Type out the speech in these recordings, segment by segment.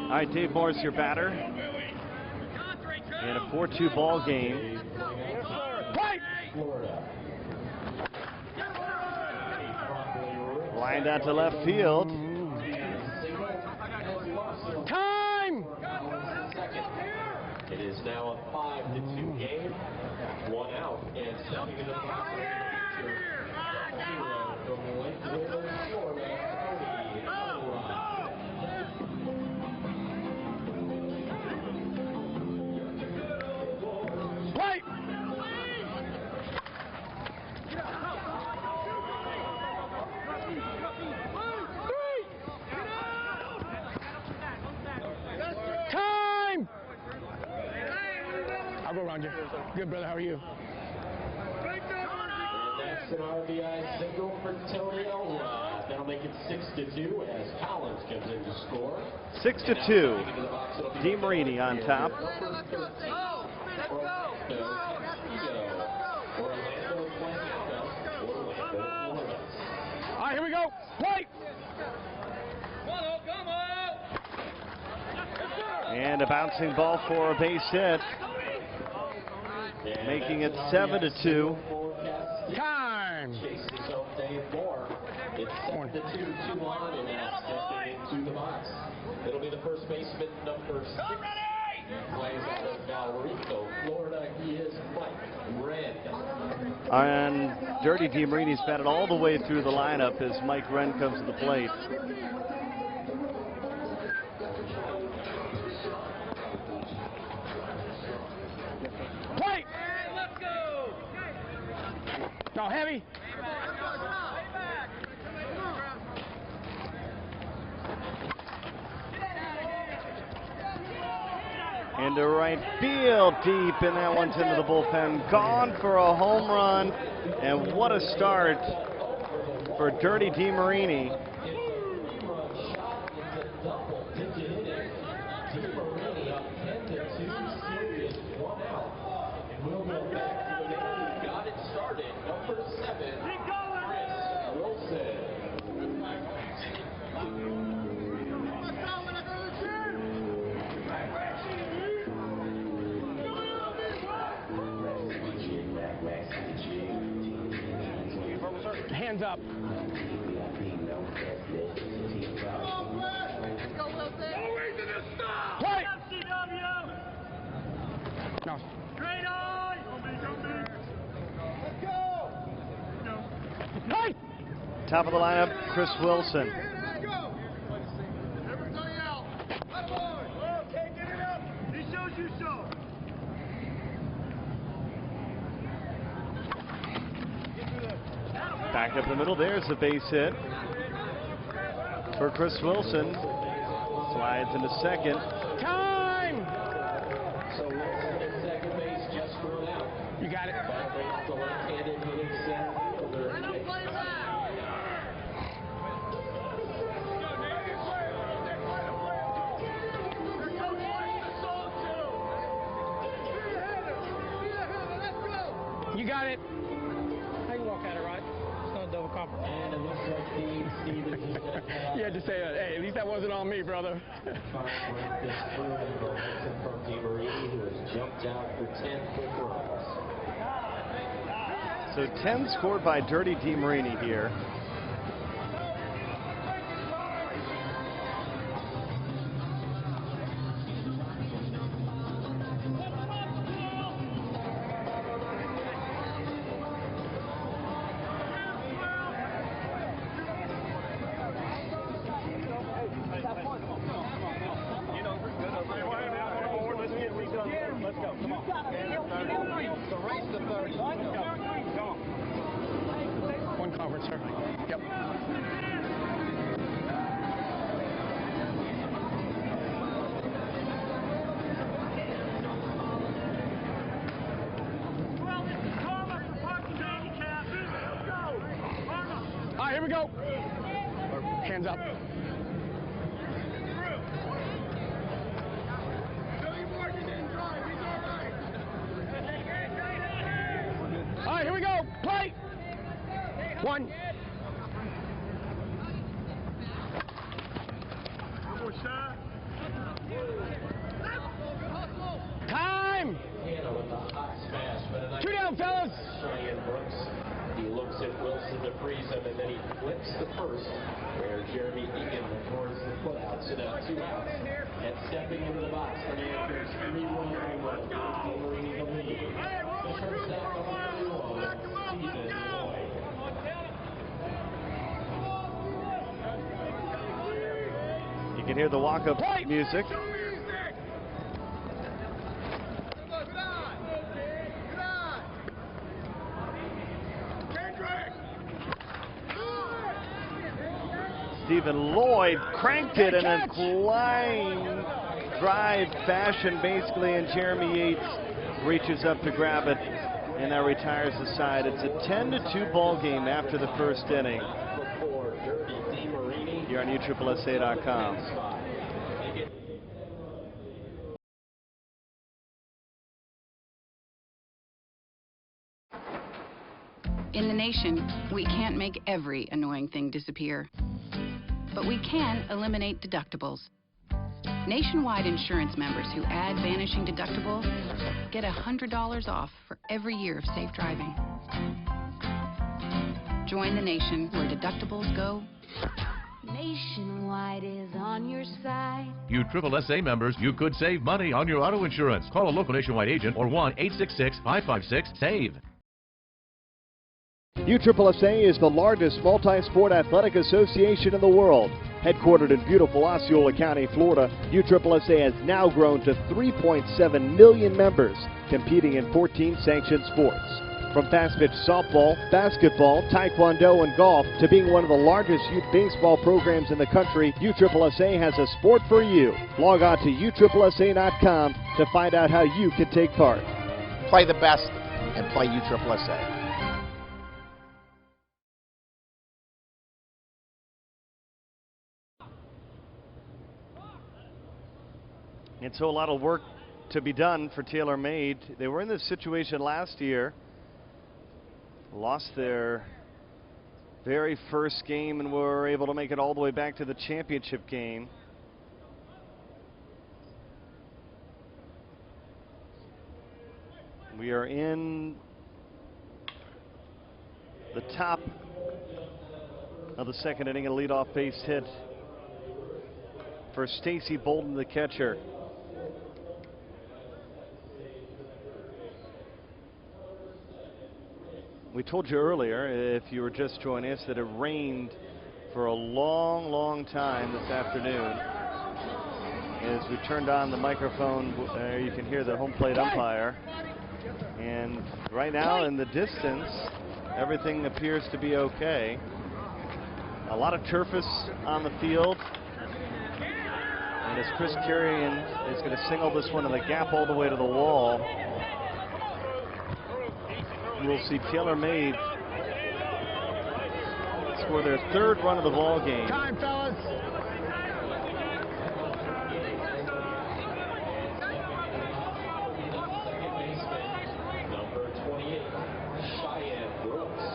All right, Dave Morris, your batter. In a 4-2 ball game. Lined out to left field. Time! It is now a 5-2 game. 1 out and stepping into the box. From Lakeville, Florida, Play! Time! I'll go around you. Good, brother. How are you? That's an RBI single for Tony Elrod. That'll make it 6-2 as Collins comes in to score. 6-2. Demarini on top. All right, here we go. Play! And a bouncing ball for a base hit. Making it 7-2. Time! Chases up Dave Moore. It's 7-2, 2 on, and now stepping into the box. It'll be the first baseman, number 6. Plays out of Valrico, Florida. He is Mike Wren. And Dirty Demarini's batted all the way through the lineup as Mike Wren comes to the plate. Play! No, heavy. Into right field, deep, and that one's into the bullpen. Gone for a home run, and what a start for Dirty Demarini. Demarini up 10-2, series 1 out. And we'll go back to the man who got it started, number 7, Chris Wilson. Hands up. Play! No. Hey! Top of the lineup, Chris Wilson. Back up the middle, there's a base hit for Chris Wilson. Slides into second. Time! So Wilson at second base just thrown out. You got it. The left-handed hitting center fielder. You got it. How you walk at it, right? It's not a double copper. And it looks like Dean Stevens is going to pass. You had to say that. Hey, at least that wasn't on me, brother. This from Demarini, who has jumped out for 10 quick runs. So 10 scored by Dirty Demarini here. One conference, sir. Yep. All right, here we go. Hands up. All right, here we go. Play. One. with Wilson to freeze him, and then he flips the first, where Jeremy Egan records the foot out. So now 2 outs. And stepping into the box for the Anchors, 3-1 home run. Demarini the lead. The shortstop number 31, Stephen Lloyd. You can hear the walk-up music. Stephen Lloyd cranked it in a line drive fashion, basically, and Jeremy Yates reaches up to grab it, and that retires the side. It's a 10-2 ball game after the first inning. Here on USSSA.com. In the nation, we can't make every annoying thing disappear, but we can eliminate deductibles. Nationwide insurance members who add vanishing deductible get $100 off for every year of safe driving. Join the nation where deductibles go. Nationwide is on your side. You USSSA members, you could save money on your auto insurance. Call a local Nationwide agent or 1-866-556-SAVE. USSSA is the largest multi-sport athletic association in the world. Headquartered in beautiful Osceola County, Florida, USSSA has now grown to 3.7 million members, competing in 14 sanctioned sports. From fast-pitch softball, basketball, taekwondo, and golf to being one of the largest youth baseball programs in the country, USSSA has a sport for you. Log on to USSSA.com to find out how you can take part. Play the best and play USSSA. And so a lot of work to be done for Taylormade. They were in this situation last year. Lost their very first game and were able to make it all the way back to the championship game. We are in the top of the second inning. A leadoff base hit for Stacy Bolden, the catcher. We told you earlier, if you were just joining us, that it rained for a long, long time this afternoon. As we turned on the microphone, you can hear the home plate umpire. And right now in the distance, everything appears to be okay. A lot of turfus on the field. And as Chris Carrion is going to single this one in the gap all the way to the wall, we'll see Taylormade score their third run of the ball game. Time, fellas. Number 28, Cheyenne Brooks.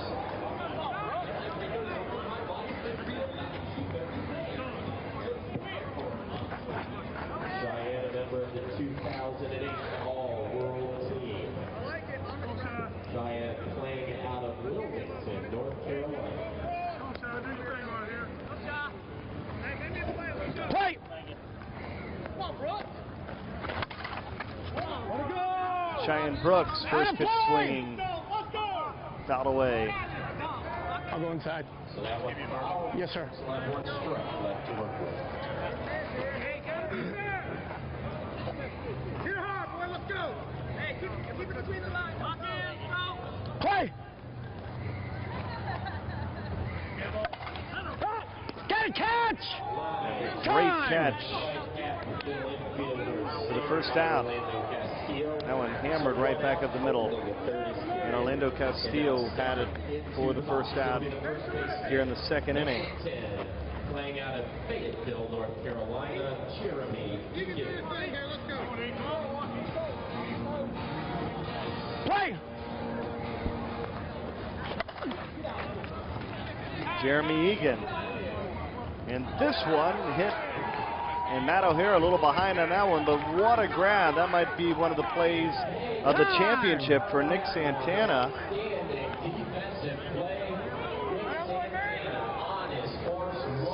Cheyenne, a member of the 2008 All-World team. Cheyenne playing out of Wilmington, North Carolina. Play! Cheyenne Brooks, first pitch swinging, fouled away. I'll go inside. So that one foul. Yes, sir. So that one strike left to work with. Hit hard, boy. Let's go. Hey, keep it between the lines. Lock in, go. Play! Get a catch! Great catch for the first out. That one hammered right back up the middle. And Orlando Castillo had it for the first out here in the second inning. Playing out of Fayetteville, North Carolina, Jeremy Egan. Play! Jeremy Egan. And this one hit, and Matt O'Hara a little behind on that one, but what a grab. That might be one of the plays of the championship for Nick Santana.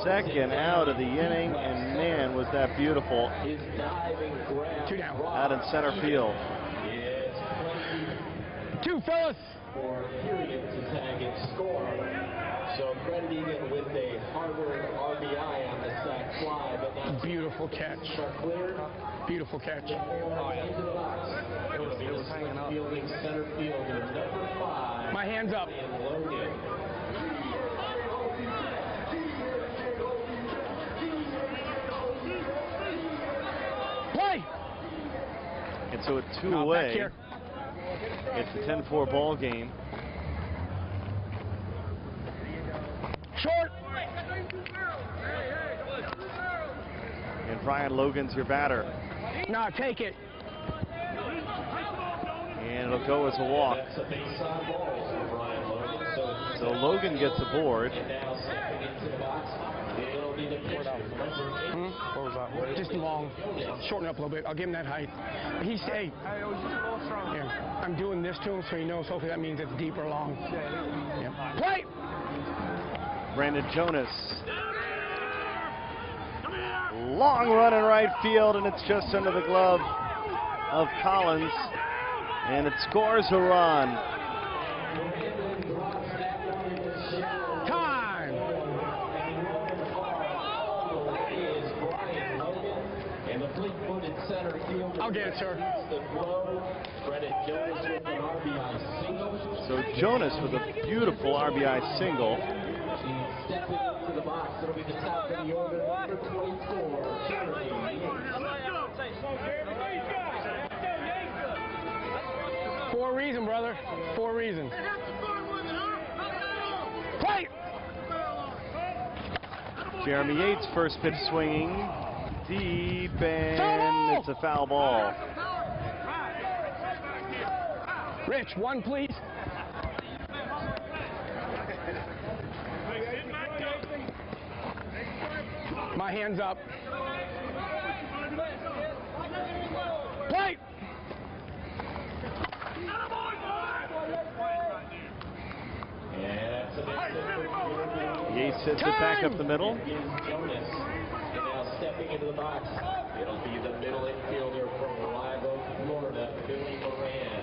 second out of the inning, and man, was that beautiful. His diving grab. 2 down. Out in center field. Yes, 2, fellas. for period to tag and score. So BRENDEN with a hard-earned RBI on the sac fly, but now Beautiful catch. clear. Beautiful catch. Into the box. It was hanging up. Fielding center fielder number 5. My hands up. And Logan. Play. And so a Back two-away. here. It's a 10-4 ball game. Short. And Brian Logan's your batter. Nah, take it. And it'll go as a walk. That's a base side ball for Brian Logan. So Logan gets aboard. And now stepping into the box, it'll be the pitcher. What was that? Just long. Shorten up a little bit. I'll give him that height. He's, hey. Yeah. I'm doing this to him so he knows. Hopefully that means it's deep or long. Yeah. Play. Brandon Jonas. Long run in right field, and it's just under the glove of Collins. And it scores a run. Time. And the fleet-footed center fielder. I'll get it, sir. The throw. Credit Jonas with an RBI single. So Jonas with a beautiful RBI single. Stepping into the box. It'll be the top of the order, number 24. Jeremy. For a reason, brother. For a reason. Play. Jeremy Yates, first pitch swinging deep, and it's a foul ball. Rich, 1, please. My hands up. Play. Yates sets it back up the middle. Jonas. And now stepping into the box. It'll be the middle infielder from Live Oak, Florida, Billy Moran.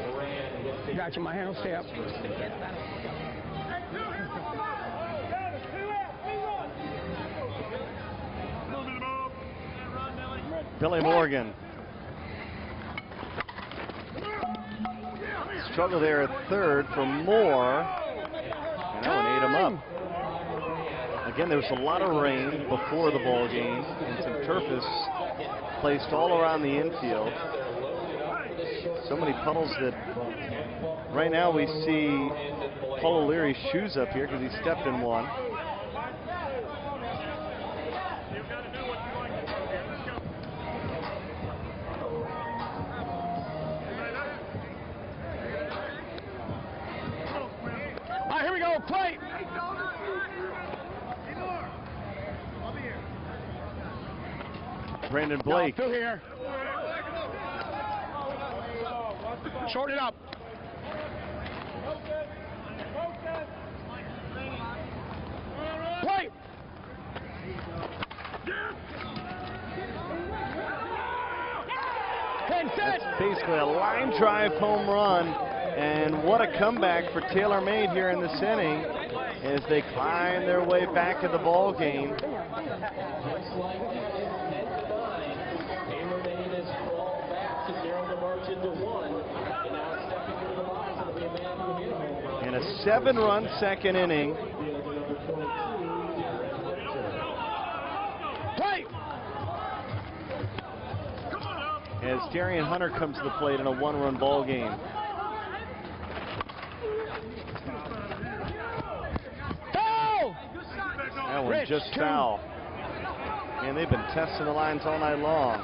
Moran with the Got you. My hand will stay up. Billy Morgan. Struggle there at third for Moore. And that one ate him up. Again, there was a lot of rain before the ball game, and some turf is placed all around the infield. So many puddles that right now we see Paul O'Leary's shoes up here because he stepped in one. All right, here we go. Play. Brandon Blake. Through here. Shorten it up. Play. That's basically a line drive home run, and what a comeback for Taylormade here in this inning as they climb their way back in the ball game. Just like that, it's 10-9. Taylormade has crawled back to narrow the margin to 1. And now stepping into the box, it'll be a man who hit a home run. In a 7-run second inning. Play. As Darian Hunter comes to the plate in a 1-run ball game. Foul. That one Rich, just 2. foul. And they've been testing the lines all night long.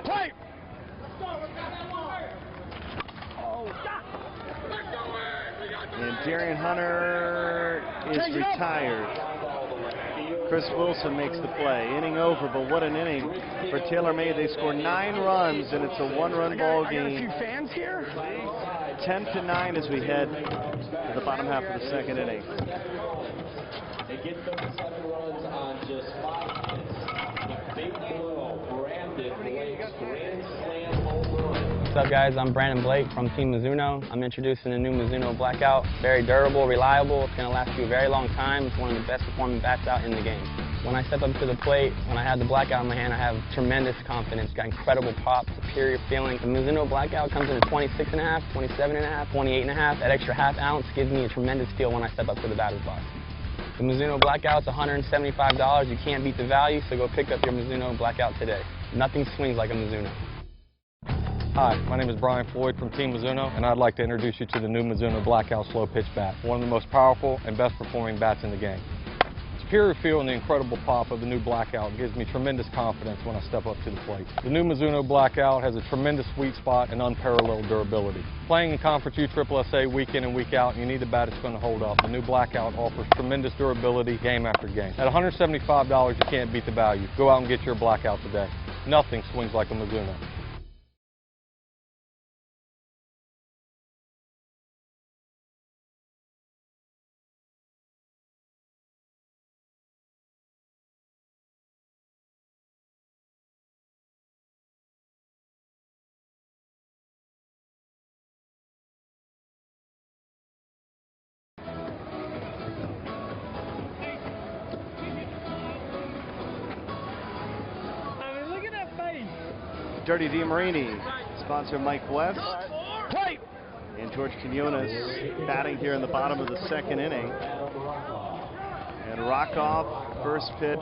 Play. And Darian Hunter is retired. Chris Wilson makes the play. Inning over, but what an inning for Taylormade. They score 9 runs, and it's a 1-run ball game. I got a few fans here. 10-9 as we head to the bottom half of the second inning. They get those 7 runs on just 5 hits. The big blow, Brandon Blake's grand slam home run. What's up, guys? I'm Brandon Blake from Team MIZUNO. I'm introducing the new MIZUNO Blackout. Very durable, reliable. It's going to last you a very long time. It's one of the best performing bats out in the game. When I step up to the plate, when I have the Blackout in my hand, I have tremendous confidence. Got incredible pop, superior feeling. The MIZUNO Blackout comes in at 26.5, 27.5, 28.5. That extra half ounce gives me a tremendous feel when I step up to the batter's box. The MIZUNO Blackout's $175. You can't beat the value, so go pick up your MIZUNO Blackout today. Nothing swings like a MIZUNO. Hi, my name is Brian Floyd from Team MIZUNO, and I'd like to introduce you to the new MIZUNO Blackout Slowpitch bat, one of the most powerful and best performing bats in the game. Superior feel and the incredible pop of the new Blackout gives me tremendous confidence when I step up to the plate. The new MIZUNO Blackout has a tremendous sweet spot and unparalleled durability. Playing in Conference USSSA week in and week out, you need a bat that's going to hold up. The new Blackout offers tremendous durability game after game. At $175, you can't beat the value. Go out and get your Blackout today. Nothing swings like a MIZUNO. Dirty Demarini, sponsor Mike West, and George Quinones batting here in the bottom of the second inning. And Rockoff, first pitch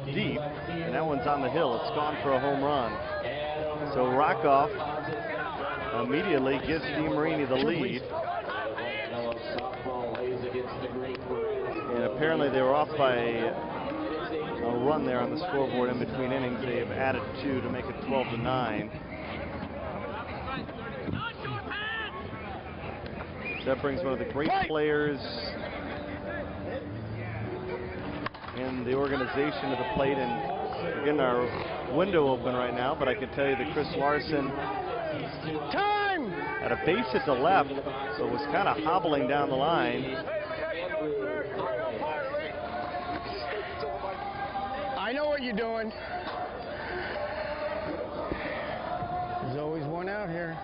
deep, and that one's on the hill. It's gone for a home run. So Rockoff immediately gives Demarini the lead. And apparently they were off by a run there on the scoreboard in between innings. They've added 2 to make it 12-9. So that brings one of the great players in the organization to the plate, and getting our window open right now, but I can tell you that Chris Larson had a base hit to left, so was kind of hobbling down the line. I know what you're doing. There's always one out here.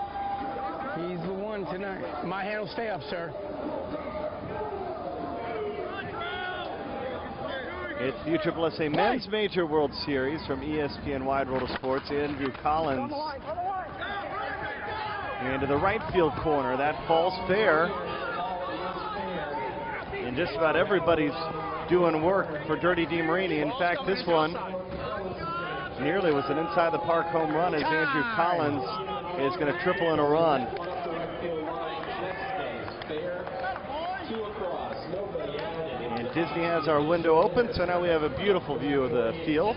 He's the one tonight. My hand will stay up, sir. It's the USSSA Men's Major World Series from ESPN Wide World of Sports. Andrew Collins into the right field corner. That falls fair. And just about everybody's doing work for Dirty Demarini. In fact, this one nearly was an inside the park home run, as Andrew Collins is going to triple in a run. And Disney has our window open, so now we have a beautiful view of the field.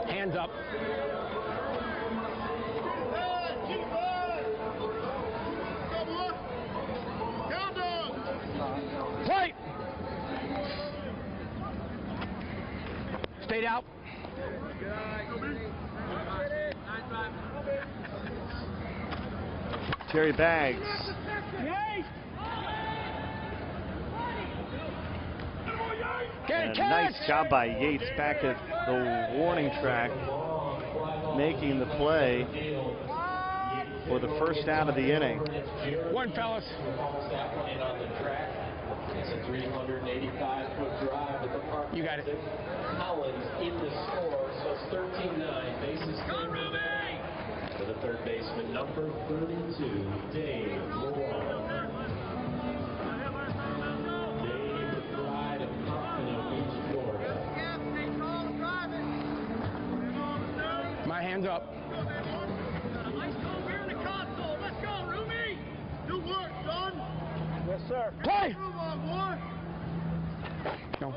Hands up. Play. Stayed out. Terry Baggs. And a nice job by Yates back at the warning track, making the play for the first out of the inning. One, fellas. It's a 385-foot drive at the park. You got it. Collins in the score, so it's 13-9. Bases clear for the third baseman, number 32, Dave Moore. Dave, pride of Pompano Beach, Florida. My hands up. We're in the console. Let's go, Rumi. Do work, son. Yes, sir. Play. Move on, boy. No.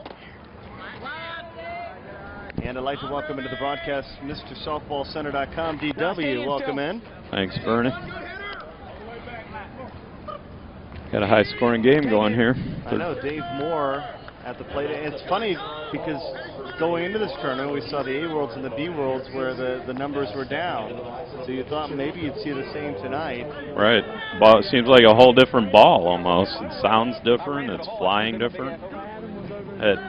And I'd like to welcome into the broadcast Mr. SoftballCenter.com, DW. Welcome in. Thanks, Bernie. Got a high-scoring game going here. I know, Dave Moore at the plate. And it's funny because going into this tournament, we saw the A Worlds and the B Worlds where the numbers were down. So you thought maybe you'd see the same tonight. Right. Ball, it seems like a whole different ball almost. It sounds different. It's flying different.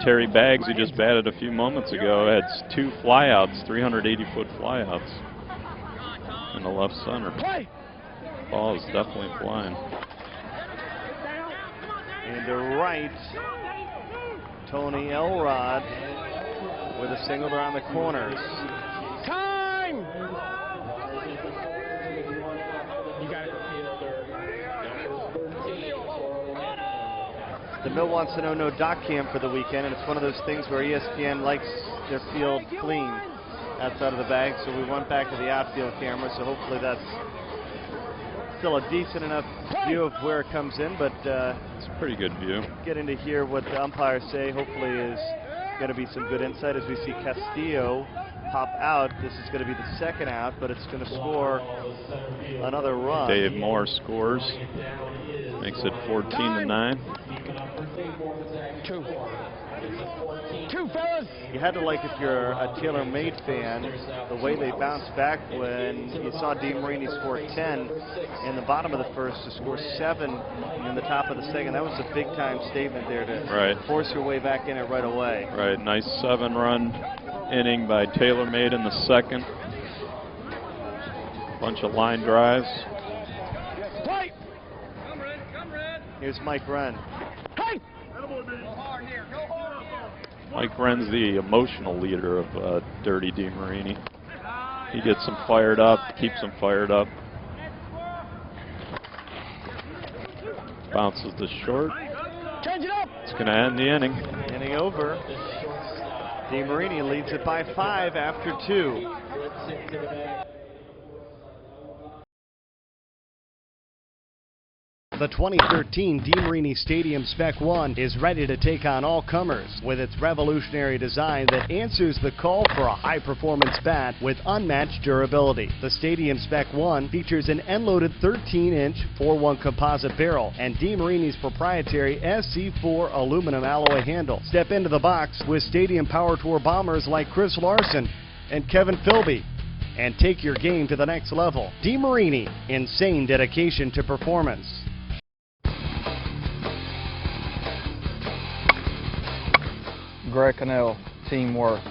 Terry Baggs, who just batted a few moments ago, had 2 flyouts, 380-foot flyouts in the left center. Ball is definitely flying. And to right, Tony Elrod with a single around the corners. Time! You got it. The Mill wants to know no dock cam for the weekend, and it's one of those things where ESPN likes their field clean outside of the bag, so we went back to the outfield camera, so hopefully that's still a decent enough view of where it comes in, but it's a pretty good view. Getting to hear what the umpires say hopefully is going to be some good insight as we see Castillo pop out. This is going to be the second out, but it's going to score another run. Dave Moore scores, makes it 14-9. 2, fellas. You had to like, if you're a Taylormade fan, the way they bounced back when you saw Demarini score 10 in the bottom of the first to score 7 in the top of the second. That was a big-time statement there to force your way back in it right away. Right, nice 7-run inning by Taylormade in the second. Bunch of line drives. Here's Mike Wren. Mike Wren's the emotional leader of Dirty Demarini. He gets them fired up, keeps them fired up. Bounces to short. Change it up. It's going to end the inning. Inning over. Demarini leads it by 5 after 2. The 2013 Demarini Stadium Spec 1 is ready to take on all comers with its revolutionary design that answers the call for a high-performance bat with unmatched durability. The Stadium Spec 1 features an end-loaded 13-inch 4-1 composite barrel and Demarini's proprietary SC4 aluminum alloy handle. Step into the box with Stadium Power Tour bombers like Chris Larson and Kevin Philby and take your game to the next level. Demarini, insane dedication to performance. Greg Cannell, teamwork.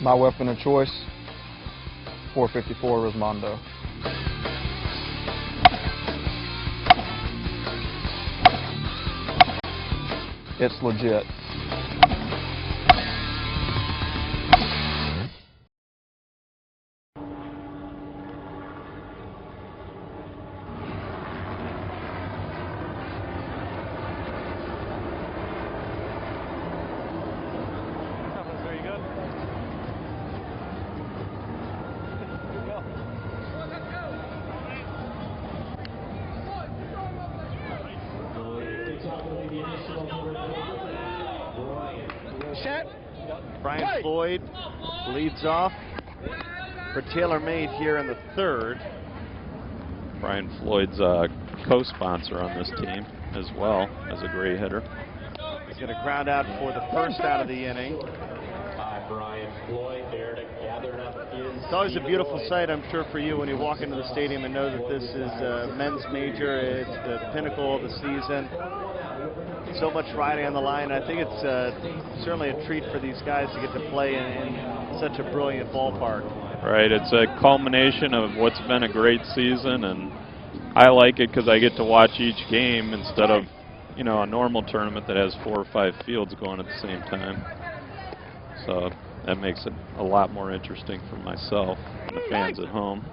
My weapon of choice, 454 Rismondo. It's legit. Brian Floyd leads off for Taylormade here in the third. Brian Floyd's a co-sponsor on this team as well as a great hitter. He's going to ground out for the first out of the inning. Brian Floyd there to gather up his. It's always a beautiful sight, I'm sure, for you when you walk into the stadium and know that this is a men's major. It's the pinnacle of the season. So much riding on the line. I think it's certainly a treat for these guys to get to play in such a brilliant ballpark. Right, it's a culmination of what's been a great season, and I like it because I get to watch each game instead of, you know, a normal tournament that has 4 or 5 fields going at the same time. So that makes it a lot more interesting for myself and the fans at home.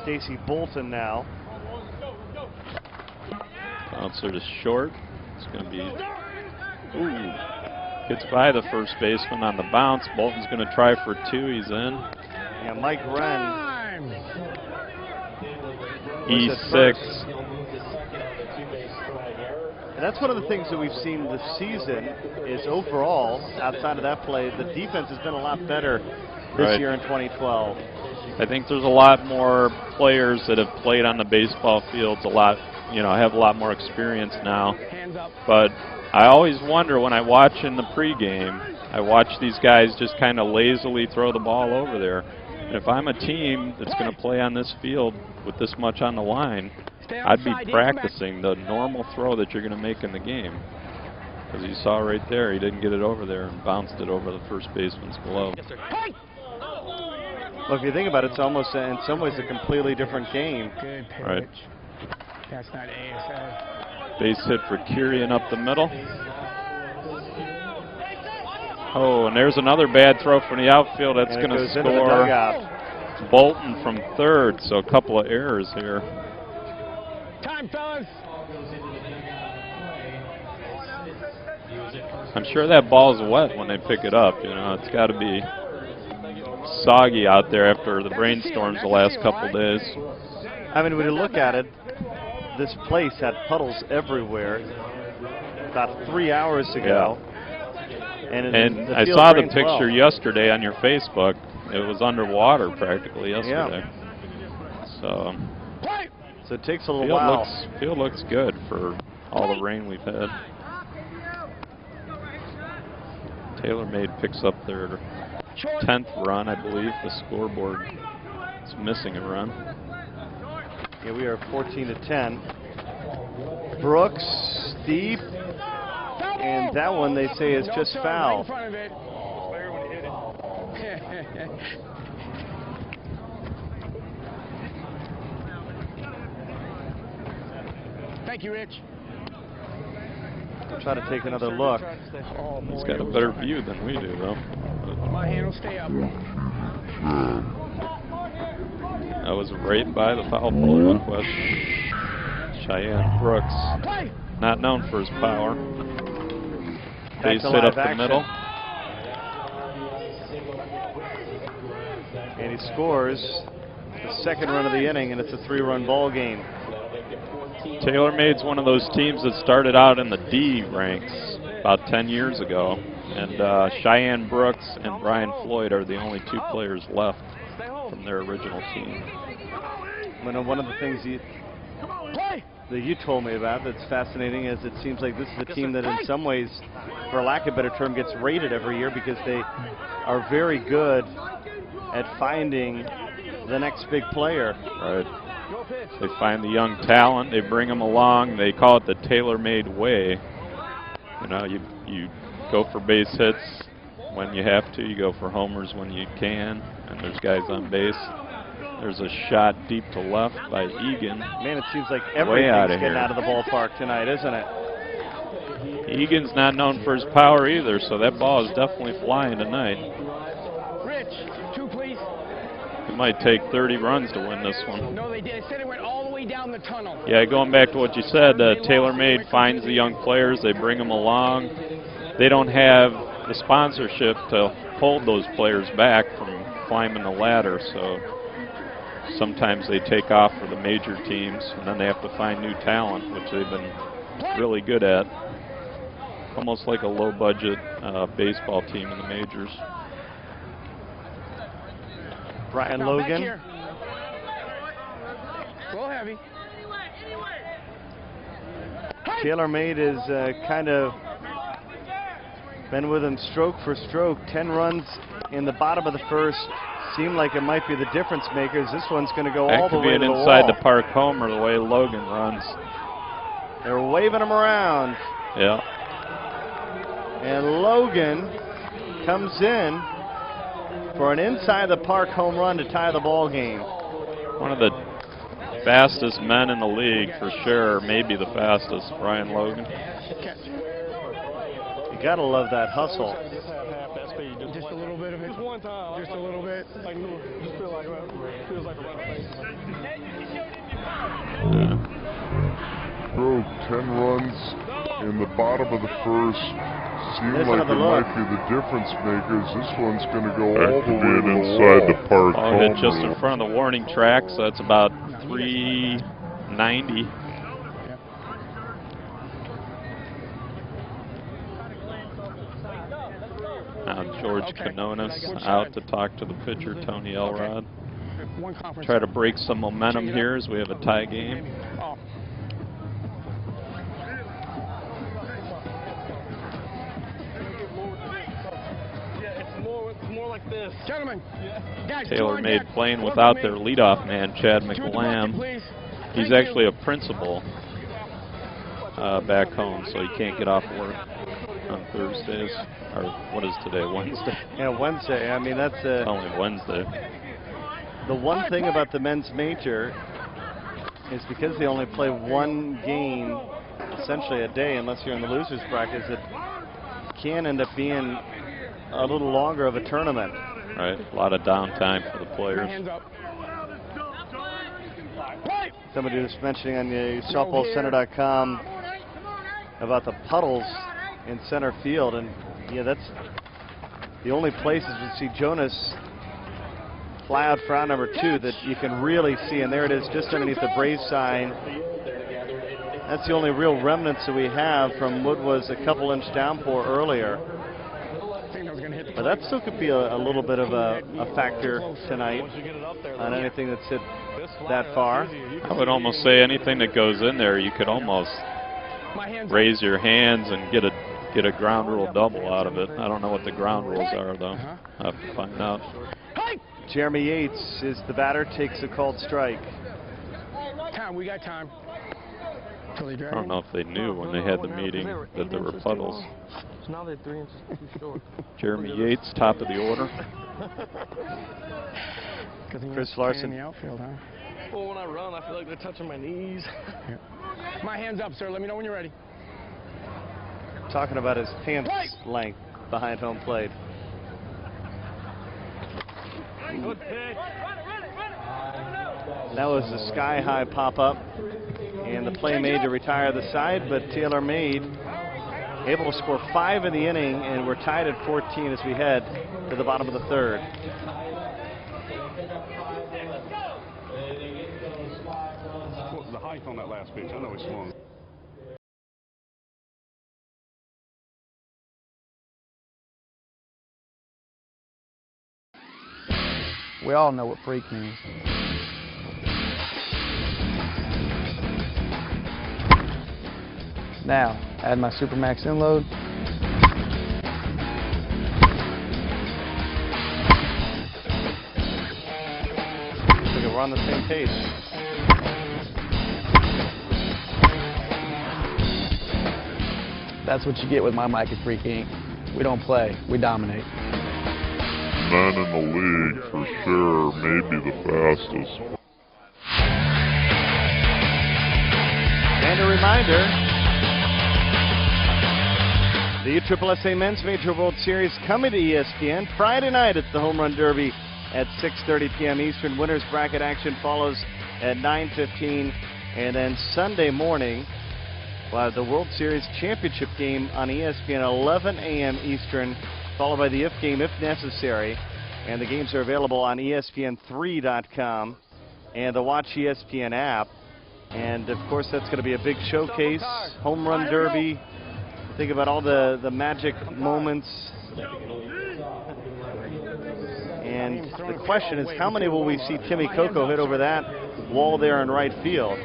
Stacy Bolton now. Bouncer to short. It's going to be, ooh, gets by the first baseman on the bounce. Bolton's going to try for 2. He's in. Yeah, Mike Wren. E6. And that's one of the things that we've seen this season is overall, outside of that play, the defense has been a lot better this year in 2012. I think there's a lot more players that have played on the baseball fields a lot, you know, have a lot more experience now. But I always wonder when I watch in the pregame, I watch these guys just kind of lazily throw the ball over there. And if I'm a team that's going to play on this field with this much on the line, I'd be practicing the normal throw that you're going to make in the game. Because you saw right there, he didn't get it over there and bounced it over the first baseman's glove. Well, if you think about it, it's almost, in some ways, a completely different game. Good pitch. Right. That's not ASA. Base hit for Kirian up the middle. Oh, and there's another bad throw from the outfield. That's going to score Bolton from third, so a couple of errors here. Time, fellas. I'm sure that ball's wet when they pick it up. You know, it's got to be soggy out there after the rainstorms the last couple days. I mean, when you look at it, this place had puddles everywhere about 3 hours ago. Yeah. And I saw the picture yesterday on your Facebook. It was underwater practically yesterday. Yeah. So it takes a little while. Field looks good for all the rain we've had. Taylormade picks up their 10th run, I believe. The scoreboard is missing a run. Yeah, we are 14-10. Brooks, deep. And that one they say is just foul. Thank you, Rich. I'll try to take another look. He's got a better view than we do, though. My hand will stay up. That was right by the foul pole, no question. Cheyenne Brooks, not known for his power. Base hit up the middle. And he scores the second run of the inning, and it's a 3-run ball game. Taylormade's one of those teams that started out in the D ranks about 10 years ago. And Cheyenne Brooks and Brian Floyd are the only 2 players left from their original team. One of the things that you told me about that's fascinating is it seems like this is a team that in some ways, for lack of a better term, gets rated every year because they are very good at finding the next big player. Right. They find the young talent, they bring them along, they call it the Taylormade way. You know, you go for base hits when you have to, you go for homers when you can, and there's guys on base. There's a shot deep to left by Egan. Man, it seems like everything's getting out of the ballpark tonight, isn't it? Egan's not known for his power either, so that ball is definitely flying tonight. Rich, 2, please. It might take 30 runs to win this one. No, they did. They said it went all the way down the tunnel. Yeah, going back to what you said, Taylormade finds the young players, they bring them along. They don't have the sponsorship to hold those players back from climbing the ladder, so sometimes they take off for the major teams, and then they have to find new talent, which they've been really good at. Almost like a low-budget baseball team in the majors. Brian Logan. Roll heavy. Taylormade is kind of been with him stroke for stroke. 10 runs in the bottom of the first. Seem like it might be the difference makers. This one's going to go all the way to the wall. Inside the park homer the way Logan runs. They're waving him around. Yeah. And Logan comes in for an inside the park home run to tie the ball game. One of the fastest men in the league for sure, maybe the fastest, Brian Logan. You gotta love that hustle. Just a little bit of it. Just one time. Just a little bit. Like, just feel like feels like a run of face. Drove 10 runs in the bottom of the first. Seemed like it might be the difference makers. This one's going to go all the way inside the park. Oh, hit just in front of the warning track, so that's about 390. Now George Canonis out to talk to the pitcher, Tony Elrod. Try to break some momentum here as we have a tie game. More like this. Gentlemen, Taylormade playing without their leadoff man, Chad McLam. He's actually a principal back home, so he can't get off work on Thursdays. Or what is today, Wednesday? Yeah, Wednesday. I mean, that's only Wednesday. The one thing about the men's major is because they only play one game essentially a day, unless you're in the losers bracket, it can end up being a little longer of a tournament. Right, a lot of downtime for the players. Somebody was mentioning on the softballcenter.com about the puddles in center field, and yeah, that's the only places we see Jonas fly out for out number 2 that you can really see, and there it is just underneath the Braves sign. That's the only real remnants that we have from what was a couple-inch downpour earlier. But that still could be a little bit of a factor tonight on anything that's hit that far. I would almost say anything that goes in there, you could almost raise your hands and get a ground rule double out of it. I don't know what the ground rules are, though. I'll have to find out. Jeremy Yates is the batter, takes a called strike. Time, we got time. I don't know if they knew when they had the meeting that there were puddles. So now they're 3 inches too short. Jeremy Yates, top of the order. Chris Larson. In the outfield, huh? Well, when I run, I feel like they're touching my knees. My hands up, sir. Let me know when you're ready. Talking about his pants length behind home plate. Good pitch. That was a sky-high pop-up, and the play made to retire the side, but Taylormade able to score 5 in the inning, and we're tied at 14 as we head to the bottom of the third. What was the height on that last pitch? I know he swung. We all know what freak means. Now, add my Supermax inload. Look, we're on the same page. That's what you get with my Mike and Freak Inc. We don't play, we dominate. Man in the league for sure, maybe the fastest. And a reminder, the USSSA Men's Major World Series coming to ESPN Friday night at the Home Run Derby at 6:30 p.m. Eastern. Winners bracket action follows at 9:15, and then Sunday morning, we'll have the World Series Championship game on ESPN 11 a.m. Eastern, followed by the if game if necessary. And the games are available on ESPN3.com and the Watch ESPN app. And of course, that's going to be a big showcase, home run derby. Think about all the magic moments. And the question is, how many will we see Timmy Coco hit over that wall there in right field?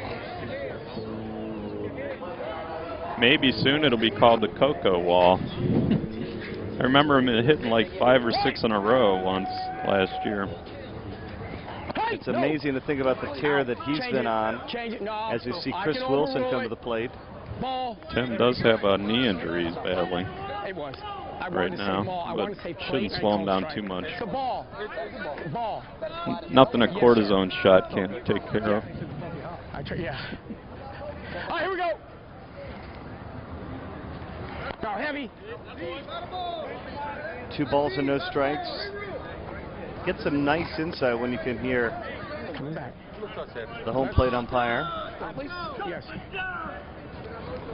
Maybe soon it'll be called the Coco Wall. I remember him hitting like 5 or 6 in a row once last year. It's amazing to think about the tear that he's been on as you see Chris Wilson come to the plate. Tim does have knee injuries badly right now, but shouldn't slow him down too much. Nothing a cortisone shot can't take care of. Yeah. All right, here we go. Now heavy. 2 balls and no strikes. Get some nice insight when you can hear the home plate umpire. Yes.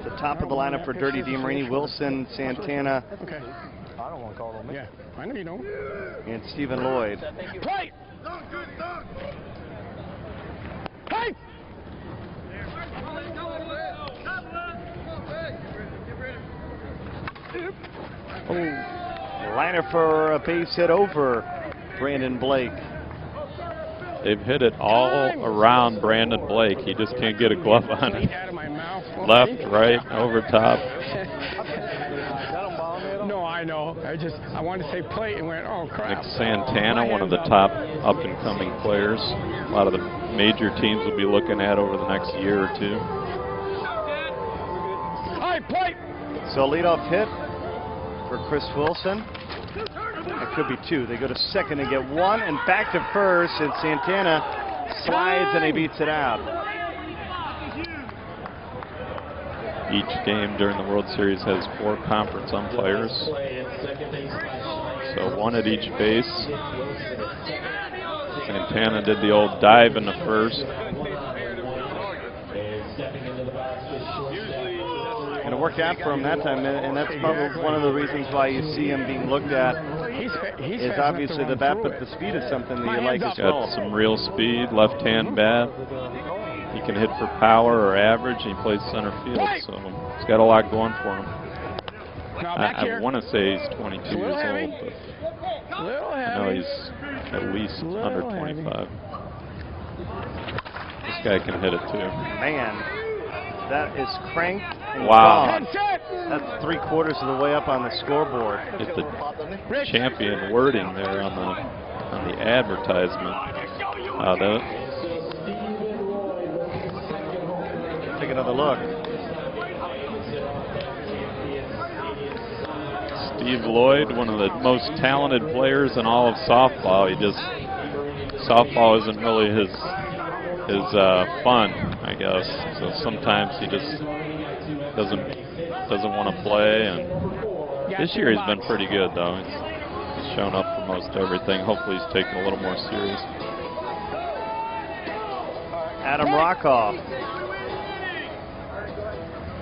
The top of the lineup for Dirty Demarini, Wilson, Santana. Okay. I don't want to call them. Yeah, I know you don't. And Stephen Lloyd. Play. Hey. Oh, Liner for a base hit over Brandon Blake. They've hit it all around Brandon Blake. He just can't get a glove on it. Left, right, over top. No, I know. I wanted to say plate and went, oh crap. Nick Santana, one of the top up-and-coming players. A lot of the major teams will be looking at over the next year or two. All right, plate. So leadoff hit for Chris Wilson. It could be two. They go to second and get one, and back to first, and Santana slides and he beats it out. Each game during the World Series has 4 conference umpires, so 1 at each base. Santana did the old dive in the first. And it worked out for him that time, and that's probably one of the reasons why you see him being looked at. Is obviously the bat, but the speed is something that you like as well. Got some real speed, left-hand bat. He can hit for power or average, and he plays center field, so he's got a lot going for him. I want to say he's 22 years old, but I know he's at least under 25. This guy can hit it too. Man, that is cranked and wow. gone. That's 3/4 of the way up on the scoreboard. Get the champion wording there on the advertisement. Take another look. Steve Lloyd, one of the most talented players in all of softball. Softball isn't really his fun, I guess. So sometimes he just doesn't want to play. And this year he's been pretty good, though. He's shown up for most everything. Hopefully he's taken a little more serious. Adam Rockoff.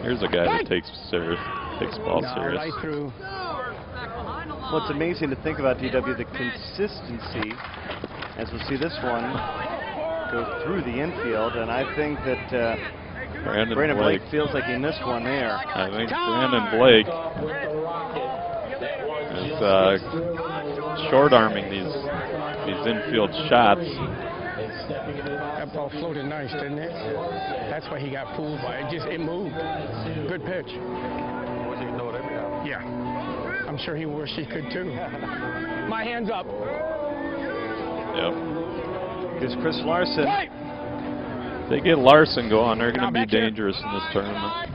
Here's a guy that takes ball serious. What's amazing to think about, DW, the consistency, as we'll see this one go through the infield, and I think that Brandon Blake feels like he missed one there. I think Brandon Blake is short-arming these infield shots. That ball floated nice, didn't it? That's why he got fooled by it. It moved. Good pitch. Yeah. I'm sure he wished he could too. My hands up. Yep. Here's Chris Larson. If they get Larson going, they're going to be dangerous in this tournament.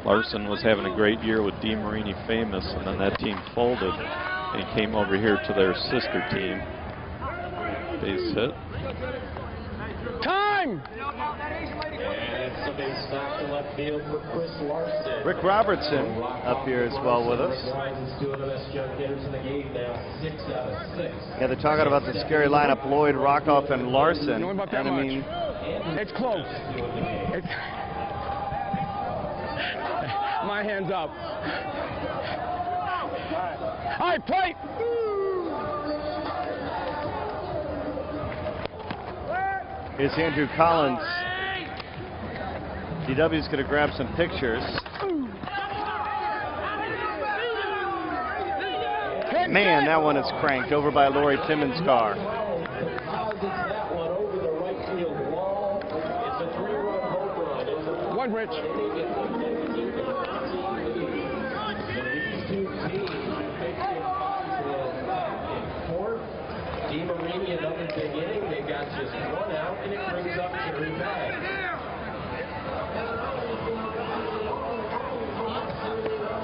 Larson was having a great year with Demarini Famous, and then that team folded, and he came over here to their sister team. Base hit. Time! And it's a base knock to left field for Chris Larson. Rick Robertson up here as well with us. Yeah, they're talking about the scary lineup: Lloyd, Rockoff, and Larson. And I mean, it's close. My hands up. All right, plate. Here's Andrew Collins. DW's going to grab some pictures. Man, that one is cranked over by Lori Timmons' car. One, Rich. Demarini, another big inning. They've got just 1 out, and it brings up Terry Bag.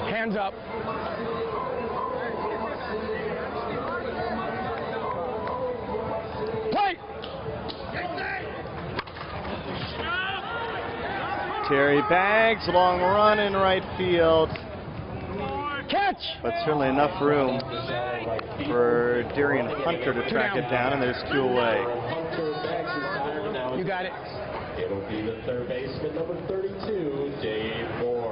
Hands up. Play. Terry Baggs, long run in right field. Catch! But certainly enough room for Darian Hunter to track it down, and there's 2 away. You got it. It'll be the third baseman, number 32, Dave Moore.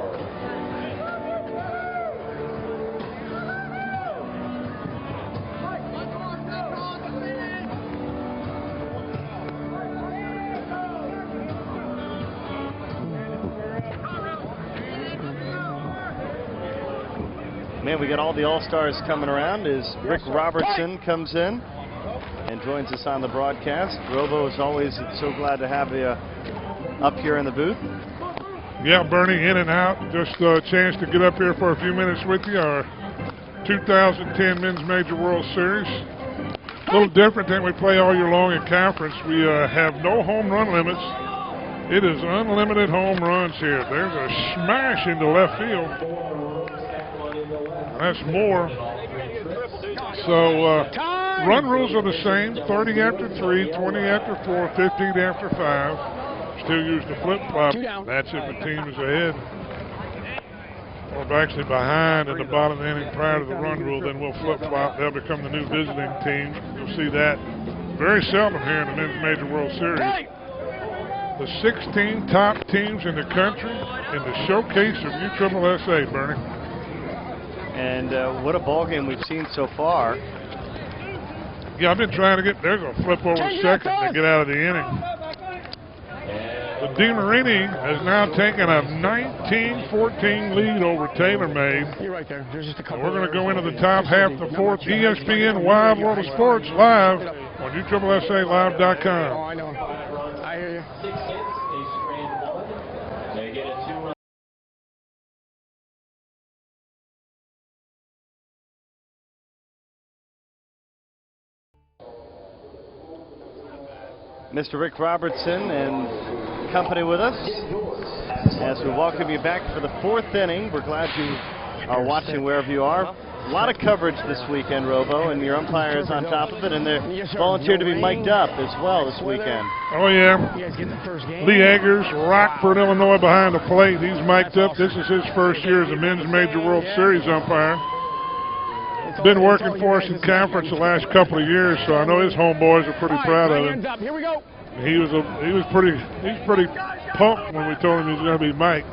Man, we got all the All-Stars coming around as Rick Robertson comes in and joins us on the broadcast. Robo, as always, so glad to have you up here in the booth. Yeah, Bernie, in and out. Just a chance to get up here for a few minutes with you. Our 2010 Men's Major World Series. A little different than we play all year long in conference. We have no home run limits. It is unlimited home runs here. There's a smash into left field. That's more. So run rules are the same. 30 after 3, 20 after 4, 15 after 5. Still use the flip-flop. That's if the team is ahead. Or actually behind in the bottom of the inning prior to the run rule, then we'll flip-flop. They'll become the new visiting team. You'll see that very seldom here in the Men's Major World Series. The 16 top teams in the country in the showcase of USSSA, Bernie. And what a ball game we've seen so far. Yeah, I've been trying to get, there's a flip over second to get out of the inning. The Demarini has now taken a 19-14 lead over Taylormade. You're right there. There's just a couple. We're going to go into the top half of the fourth. ESPN Wild World of Sports live on USSSAlive.com. Oh, I know. I hear you. Mr. Rick Robertson and company with us as we welcome you back for the fourth inning. We're glad you are watching wherever you are. A lot of coverage this weekend, Robo, and your umpire is on top of it, and they're volunteered to be mic'd up as well this weekend. Oh, yeah. Lee Eggers, Rockford, Illinois, behind the plate. He's mic'd up. This is his first year as a Men's Major World Series umpire. Been working for us in conference the last couple of years, so I know his homeboys are pretty proud of him. Here we go. He's pretty pumped when we told him he was going to be Mike.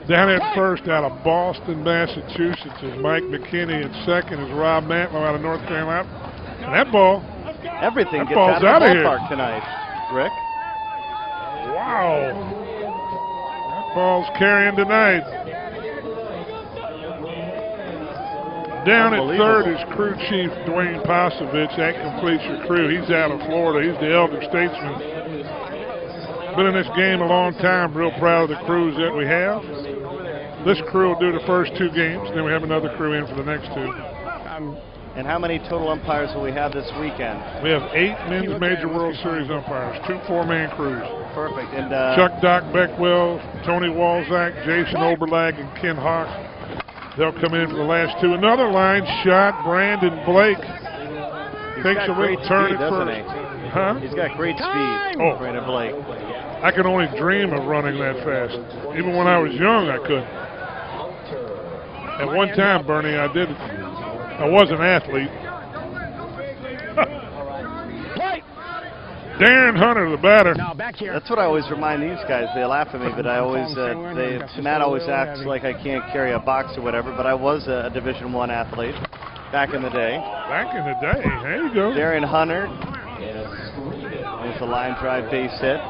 Down at first out of Boston, Massachusetts is Mike McKinney, and second is Rob Mantlo out of North Carolina. And that ball, everything gets out out of the here ballpark tonight, Rick. Wow, that ball's carrying tonight. Down at third is crew chief Dwayne Posovich. That completes your crew. He's out of Florida. He's the elder statesman. Been in this game a long time. Real proud of the crews that we have. This crew will do the first 2 games. Then we have another crew in for the next 2. And how many total umpires will we have this weekend? We have 8 Men's Major World Series umpires, 2 4-man crews. Perfect. And Chuck Doc Beckwell, Tony Walzak, Jason Oberlag, and Ken Hawk. They'll come in for the last 2. Another line shot, Brandon Blake. Takes a little turn at first. Huh? He's got great speed, Brandon Blake. I can only dream of running that fast. Even when I was young, I couldn't. At one time, Bernie, I was an athlete. Darren Hunter, the batter. That's what I always remind these guys. They laugh at me, but I always, Matt always acts like I can't carry a box or whatever, but I was a Division I athlete back in the day. Back in the day, there you go. Darren Hunter is a line drive base hit.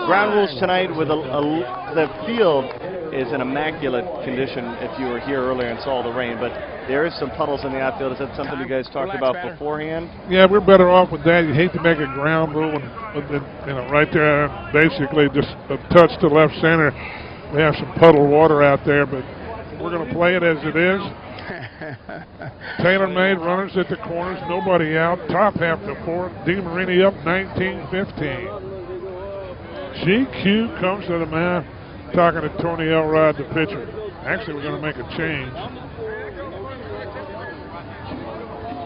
Ground rules tonight with the field is in immaculate condition if you were here earlier and saw the rain, but there is some puddles in the outfield. Is that something you guys talked about beforehand? Yeah, we're better off with that. You hate to make a ground rule, and right there, basically just a touch to left center. We have some puddled water out there, but we're going to play it as it is. Taylormade runners at the corners, nobody out. Top half the fourth. Demarini up 19-15. GQ comes to the mound, talking to Tony Elrod, the pitcher. Actually, we're going to make a change.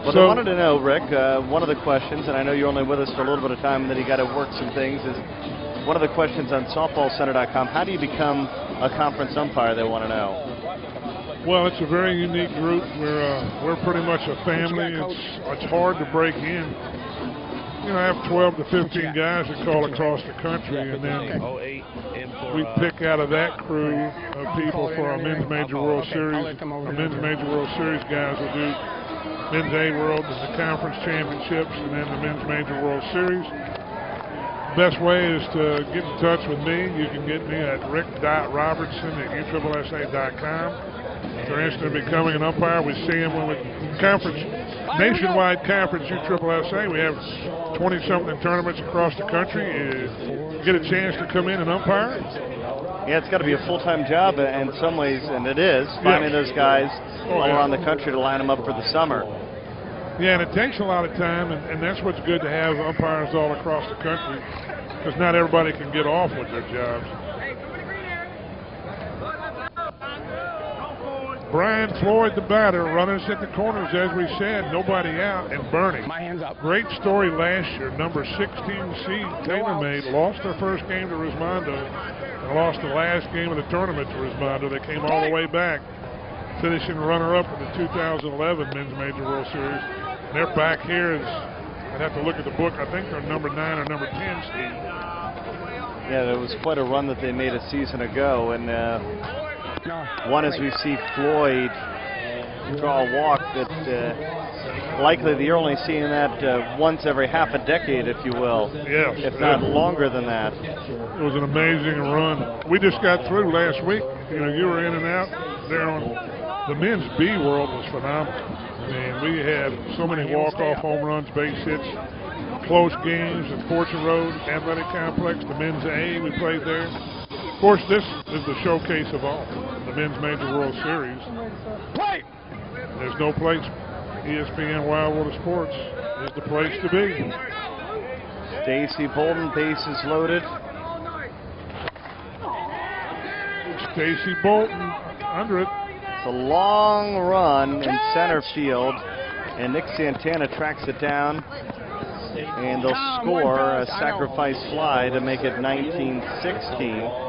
Well, I wanted to know, Rick, one of the questions, and I know you're only with us for a little bit of time and then you got to work some things, is one of the questions on softballcenter.com, how do you become a conference umpire, they want to know? Well, it's a very unique group. We're pretty much a family. It's hard to break in. You know, I have 12 to 15 guys that call across the country, and then we pick out of that crew of people for our Men's Major World Series. Our Men's Major World Series guys will do Men's A World and the Conference Championships, and then the Men's Major World Series. Best way is to get in touch with me. You can get me at rick.robertson@uSSSA.com. If they're interested in becoming an umpire, we see them when we nationwide conference USSSA. We have 20-something tournaments across the country. You get a chance to come in and umpire. Yeah, it's got to be a full-time job in some ways, and it is, finding those guys all around the country to line them up for the summer. Yeah, and it takes a lot of time, and that's what's good to have umpires all across the country, because not everybody can get off with their jobs. Brian Floyd, the batter, runners at the corners, as we said, nobody out, and Bernie. My hands up. Great story last year. Number 16 seed Taylormade lost their first game to Rismondo and lost the last game of the tournament to Rismondo. They came all the way back, finishing runner-up in the 2011 Men's Major World Series. And they're back here. I'd have to look at the book. I think they're number 9 or number 10 seed. Yeah, there was quite a run that they made a season ago, and one as we see Floyd draw a walk that likely you're only seeing that once every half a decade, if you will. Yeah. If not longer than that. It was an amazing run. We just got through last week. You know, you were in and out there on the men's B World was phenomenal. And we had so many walk-off home runs, base hits, close games at Fortune Road Athletic Complex, the men's A, we played there. Of course, this is the showcase of all, the Men's Major World Series. Play! There's no place. ESPN Wild World of Sports is the place to be. Stacy Bolton, bases loaded. Stacy Bolton under it. It's a long run in center field, and Nick Santana tracks it down, and they'll score a sacrifice fly to make it 19-16.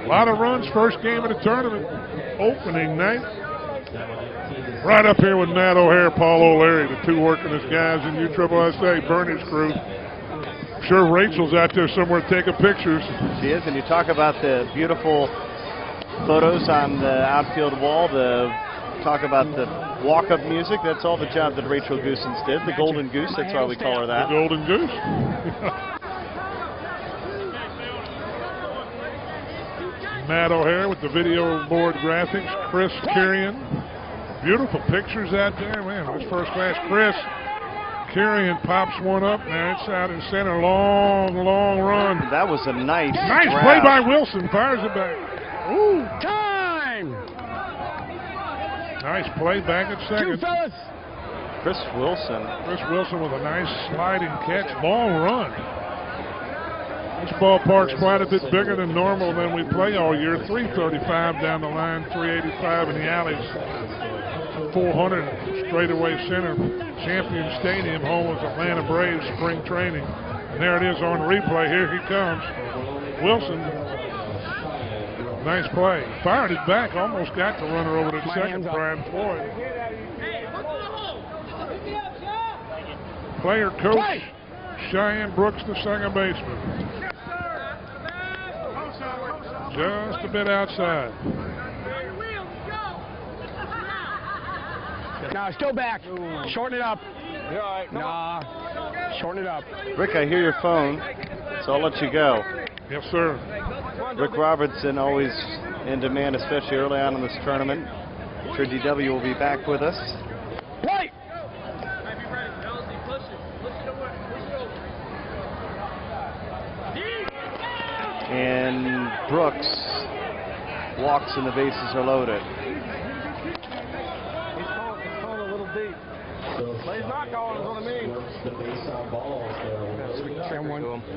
A lot of runs, first game of the tournament, opening night. Right up here with Matt O'Hare, Paul O'Leary, the two workingest guys in USSSA, Bernie's crew. I'm sure Rachel's out there somewhere taking pictures. She is, and you talk about the beautiful photos on the outfield wall, talk about the walk-up music. That's all the job that Rachel Goosens did, the Golden Goose, that's why we call her that. The Golden Goose. Matt O'Hare with the video board graphics. Chris Kirian. Beautiful pictures out there, man. That's first class. Chris Kirian pops one up. Now it's out in center. Long, long run. That was a nice play by Wilson. Fires it back. Ooh. Time! Nice play back at second. Chris Wilson. Chris Wilson with a nice sliding catch. Long run. This ballpark's quite a bit bigger than normal than we play all year. 335 down the line, 385 in the alleys, 400 straightaway center. Champion Stadium, home of Atlanta Braves spring training. And there it is on replay. Here he comes. Wilson. Nice play. Fired it back. Almost got the runner over to second. Brian Floyd. Player coach Cheyenne Brooks, the second baseman. Just a bit outside. Nah, still back. Shorten it up. Nah, shorten it up. Rick, I hear your phone, so I'll let you go. Yes, sir. Rick Robertson, always in demand, especially early on in this tournament. I'm sure DW will be back with us. Right. And Brooks walks and the bases are loaded. He's calling a little deep. But he's not calling, is what I mean. The base on balls,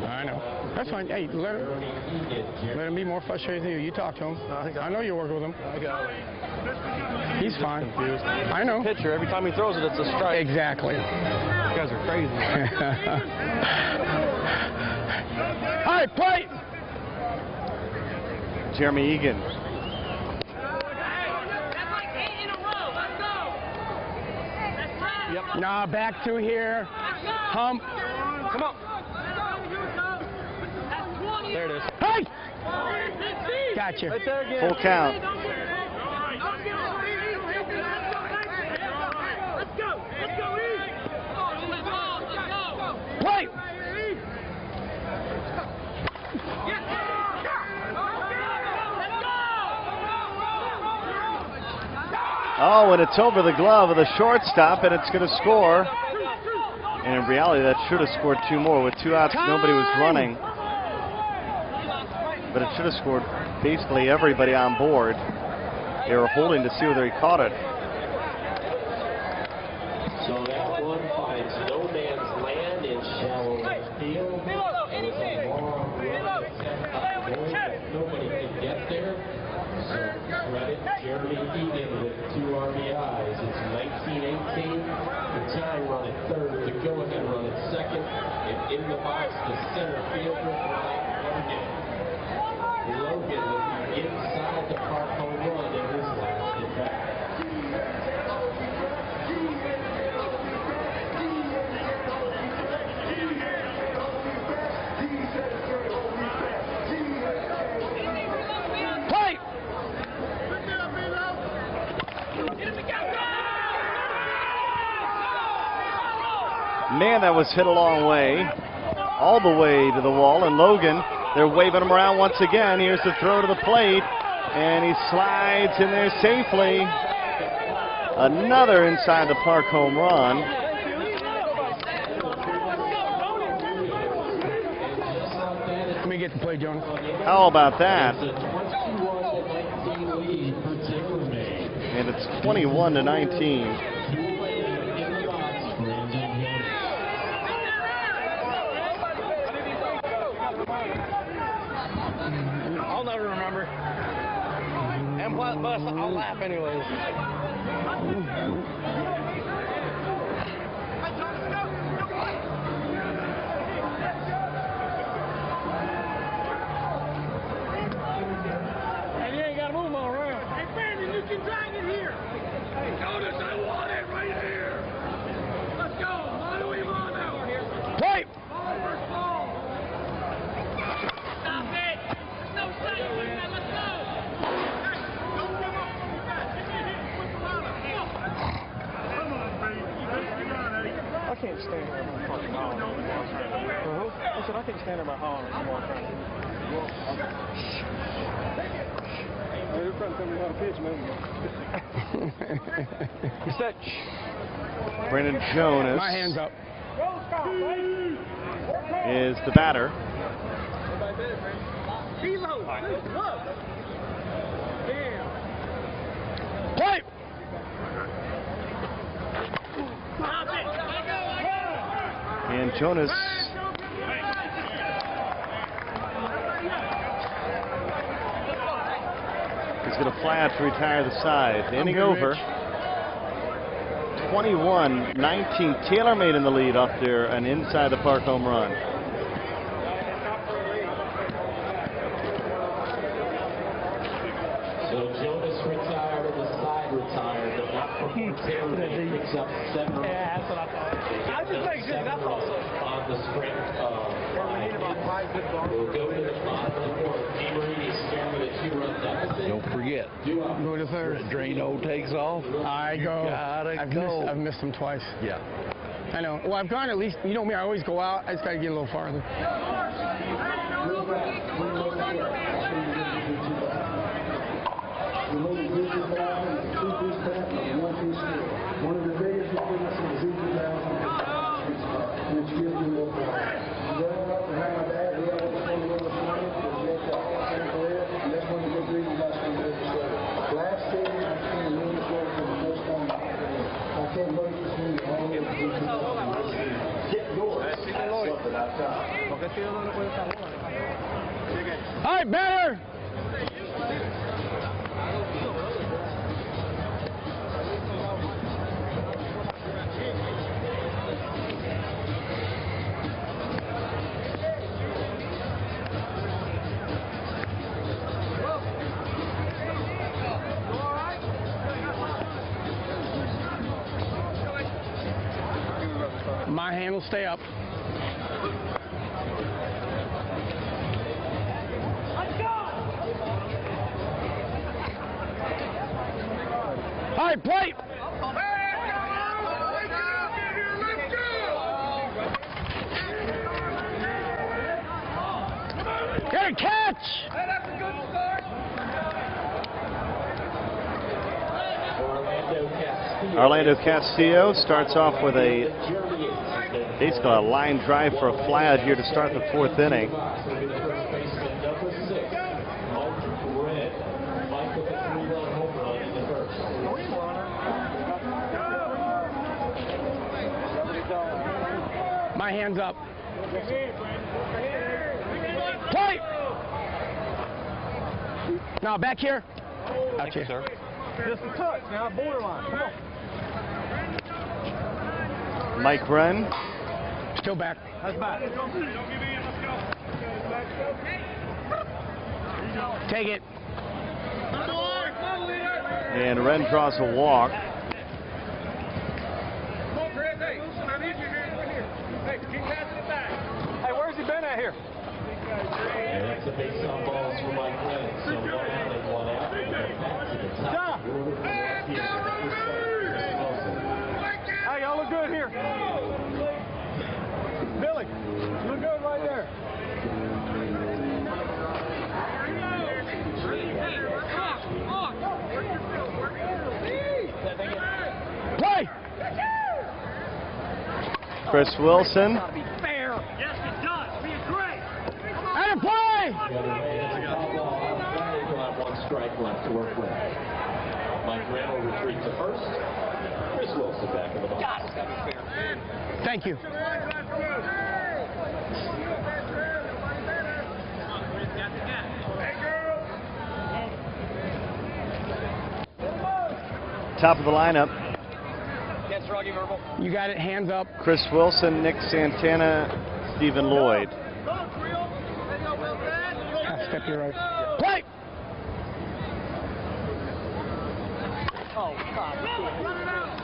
I know. That's fine. Hey, let him be more frustrated than you. You talk to him. I know you work with him. He's fine. I know. Pitcher, every time he throws it, it's a strike. Exactly. You guys are crazy. All right, play. Jeremy Egan. Yep. Nah, back to here. Hump. Come on. There it is. Hey! Gotcha. Right there again. Full count. Play! Oh, and it's over the glove of the shortstop, and it's going to score. And in reality, that should have scored 2 more. With 2 outs, nobody was running. But it should have scored basically everybody on board. They were holding to see whether he caught it. So that one finds no man's land in shallow left field. It was a long run attempt up the board, but nobody could get there. So credit Jeremy Egan with 2 RBIs. It's 19-18. The tying run at third, the go-ahead run at second, and in the box, the center fielder, Brian Logan with the inside the park home run in his last at bat. Man, that was hit a long way, all the way to the wall, and Logan, they're waving him around once again. Here's the throw to the plate, and he slides in there safely. Another inside the park home run. Let me get the play, Jonas. How about that? And it's 21-19. I'll never remember. And plus, I'll laugh anyways. And you ain't got to move all around. Hey, Brandon, you can drag it here. Hey, notice I want it right here. Let's go. Mono him on out here. Play! Ball first ball. Stop it. There's no second with that. Let's go. Hey, don't give up. Get back. Give me a hit. Put the line up. Come on, baby. Come on, Eddie. I can't stand there by fucking hollering. I said I can't stand there by hollering. They're trying to tell me how to pitch, man. You set. Brandon Jonas. My hands up. Is the batter. Play! And Jonas is going to fly out to retire the side. Inning over. 21-19. Taylormade in the lead off there, an inside the park home run. So Jonas retired and the side retired, but not before Taylormade picks up 7 runs. Yeah, that's what I thought. I just think that's also on the string of 5. We'll go to the bottom of the fourth. Demarini staring with a 2-run deficit. Don't forget. Go to third. Drano takes off. I go. I've missed him twice. Yeah. I know. Well, I've gone at least, you know me, I always go out. I just got to get a little farther. One of the biggest improvements in the season now, and it's given me a little pride. Growing up and how my dad, he always told me what was money, was make that all same career, and that's one of the big reasons I spent this show. Last season, I spent a million dollars for the first time. I can't wait to see all of the people. Get yours. That's something I thought. All right, batter! My hand will stay up. All right, play. That's a good start. Orlando Castillo starts off with basically a line drive for a fly here to start the 4th inning. My hands up. Play! Now back here. Out here, sir. Just a touch, now borderline. Come on. Mike Wren. Still back. That's back. Take it. And Wren draws a walk. Hey, where's he been at here? And that's the base on balls for Mike Wren. So 1 out and 1 out. Back to the top. Hey, y'all look good here. Billy, you look good right there. Play! Chris Wilson. Fair. Yes, it does. Be great. And play! He'll have 1 strike left to work with. Mike Wren will retreat to first. Chris Wilson back in the box. Thank you. Top of the lineup. You got it, hands up. Chris Wilson, Nick Santana, Stephen Lloyd. Step your right. Play!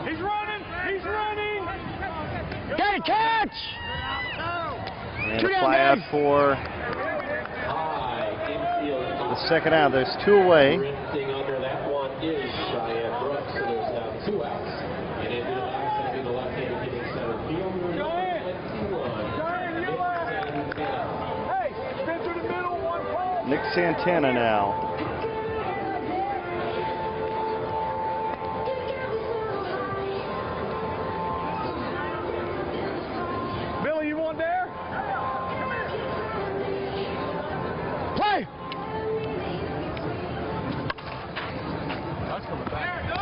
He's running. He's running. Get a catch! And a fly out for the second out. There's 2 away. Drifting under that one is Cheyenne Brooks, so there's now 2 outs. And into the box, that'll be the left-handed hitting center fielder. Hey, spin through the middle, 1 play. Nick Santana now. Billy, you want there? Play! That's coming back. Go!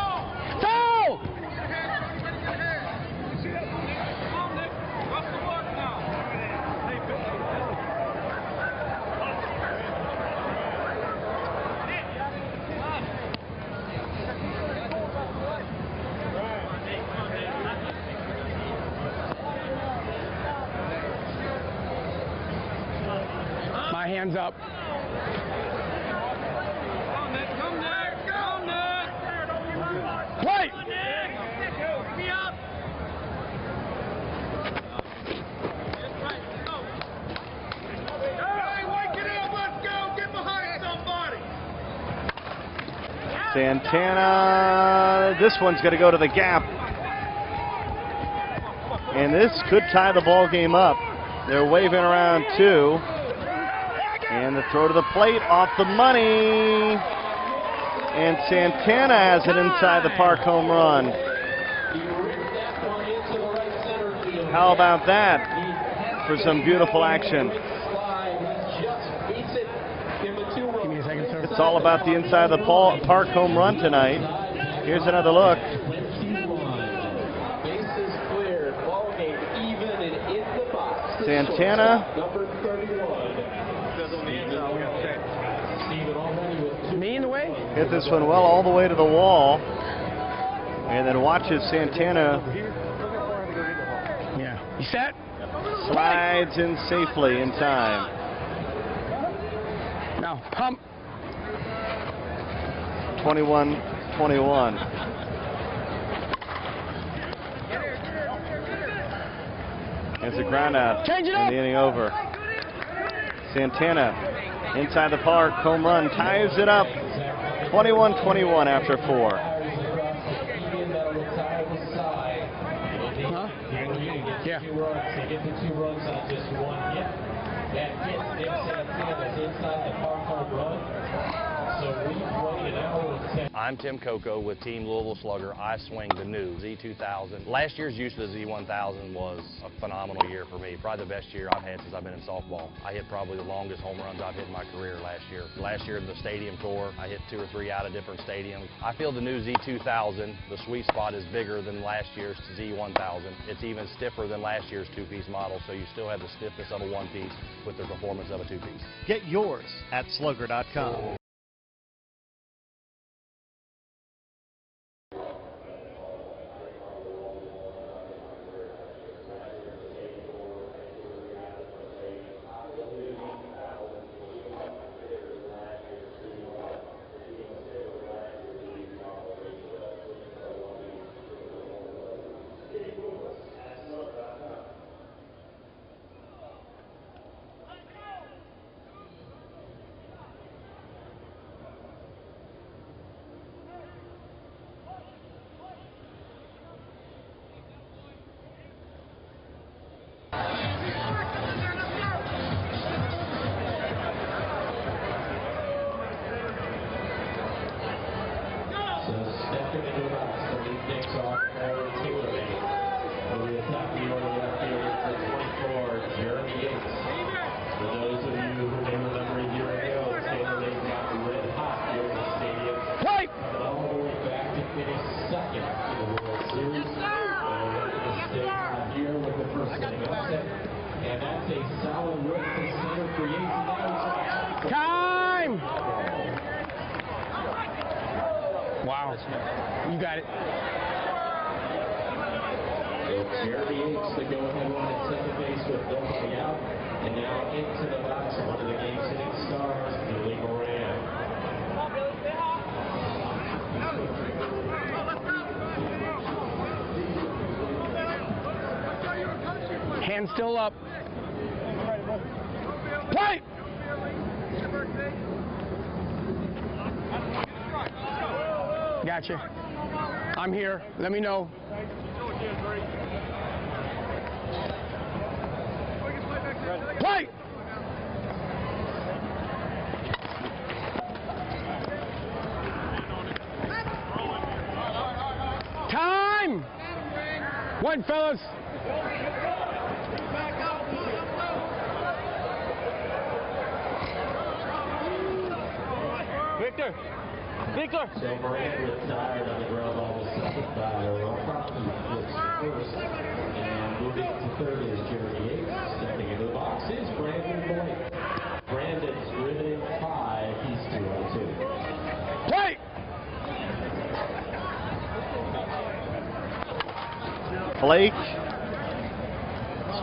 My hands up. Play! Santana, this one's going to go to the gap. And this could tie the ball game up. They're waving around 2. And the throw to the plate off the money. And Santana has it inside the park home run. How about that for some beautiful action? Give me a second, sir. It's all about the inside of the park home run tonight. Here's another look. Bases cleared. Ball game even and in the box. Santana. Number 31. Me in the way? Hit this one well all the way to the wall. And then watches Santana. Yeah. You set? Slides in safely in time. Now, pump. 21-21. It's a ground out. Change it and up. the inning over. Santana inside the park, home run, ties it up. 21-21 after 4. Huh? Yeah. They get the 2 runs on just 1 hit. That hit Nick Santana's inside the park home run. So we played an hour and 10. I'm Tim Coco with Team Louisville Slugger. I swing the new Z2000. Last year's use of the Z1000 was a phenomenal year for me. Probably the best year I've had since I've been in softball. I hit probably the longest home runs I've hit in my career last year. Last year in the stadium tour, I hit 2 or 3 out of different stadiums. I feel the new Z2000, the sweet spot is bigger than last year's Z1000. It's even stiffer than last year's 2-piece model, so you still have the stiffness of a 1-piece with the performance of a 2-piece. Get yours at slugger.com. Stepping into the box, the lead kicks off Taylormade. Over the top of the order left field for 24, Jeremy Yates. For those of you who may remember a year ago, Taylormade got red hot here in the stadium. Right! All the way back to finish second in the World Series. And stay on here with the first inning upset. And that's a solid rip from center for Yates. Time! Wow. You got it. Jeremy Yates, the go-ahead run at second base with nobody out. And now into the box, one of the game's hitting stars, Billy Moran. Hand still up. Play! Gotcha. I'm here. Let me know. Play! Time! One, fellas. Victor! Victor! So Moran retired on the ground ball the second batter. O'Connor was first. And moving to third is Jeremy Yates. Stepping into the box is Brandon Boyd. Brandon's riveting 5. He's 2 on 2. Play! Blake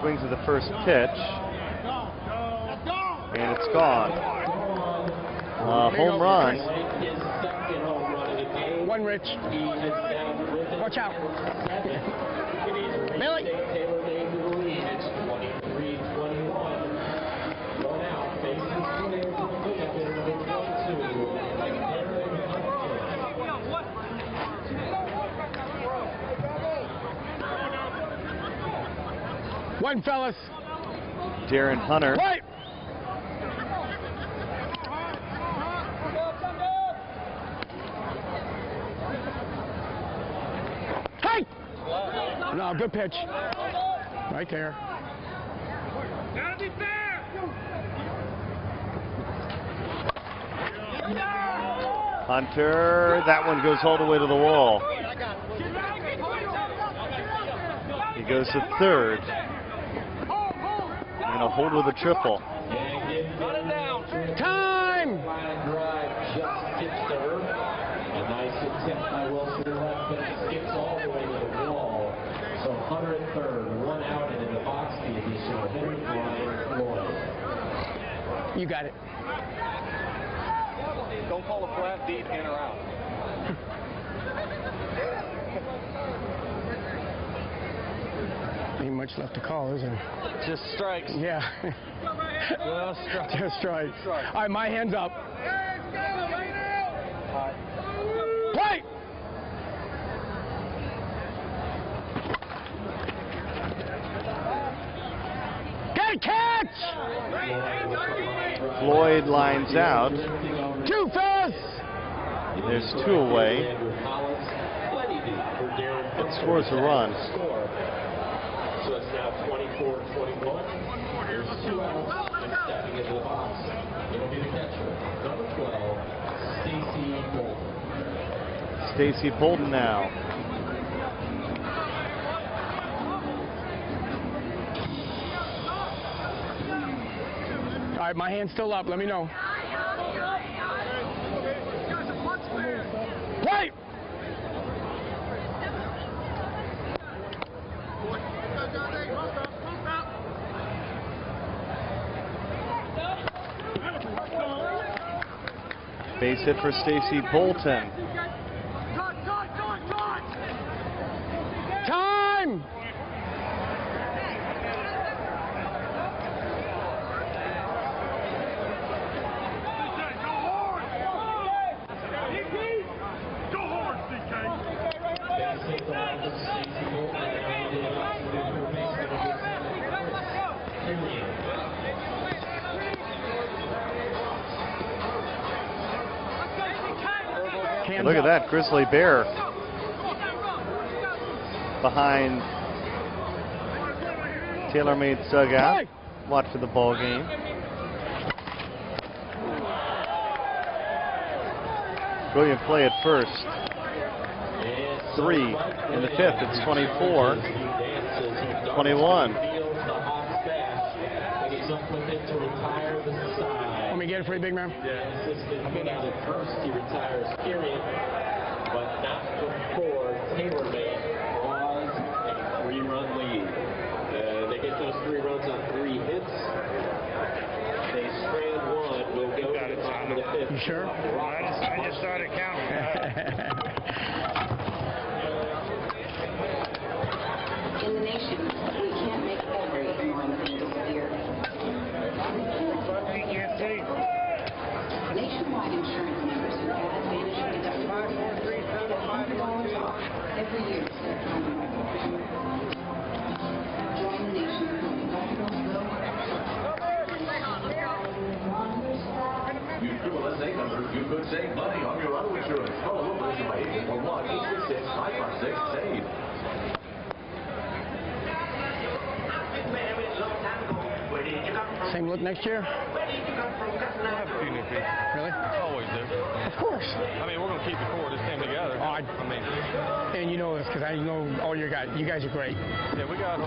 swings at the first pitch, and it's gone. Home run. One, Rich. Watch out. Billy. One, fellas. Darren Hunter. Play. Hey! No, good pitch. Right there. Gotta be fair! Hunter, that one goes all the way to the wall. He goes to third. And a hold with a triple. Time! Line drive just hits the earth. A nice attempt by Wilson to left, but it skips all the way to the wall. So Hunter at third, 1 out, and in the box the additional hitter, Brian Floyd. You got it. Don't call a flat, deep, in or out. Ain't much left to call, is there? Just strikes. Yeah. Just strikes. Just strikes. All right, my hand's up. Play! Good catch! Floyd lines out. Too fast! There's 2 away. It scores a run. So it's now 24-21. There's 2 outs and stepping into the box. It'll be the catcher, number 12, Stacy Bolton. Stacy Bolton now. All right, my hand's still up. Let me know. Wait! Base hit for Stacy Bolton. Time! Look at that, Grizzly Bear behind Taylormade's dugout. Watch for the ball game. Brilliant play at first. 3 in the 5th. It's 24-21. Want me to get it for you, big man? Yeah. I mean, at first he retires, period, but not before Taylormade draws a 3-run lead. They get those 3 runs on 3 hits. They strand 1. We'll go to the top of the 5th. You sure? I just started counting. In the nation, we can't make every annoying thing disappear. Nationwide insurance members who add vanishing deductibles get $100 off every year to their county. Join the nation whose deductibles go up. USSSA members, you could save money on your auto insurance. Call a local agent by agent or 1-866-556-SAVE. Same look next year? We'll have a few new pieces. Really? Always do. Of course. I mean, we're going to keep the core of this team together. Oh, I mean, and you know this because I know all your guys. You guys are great. yeah, we got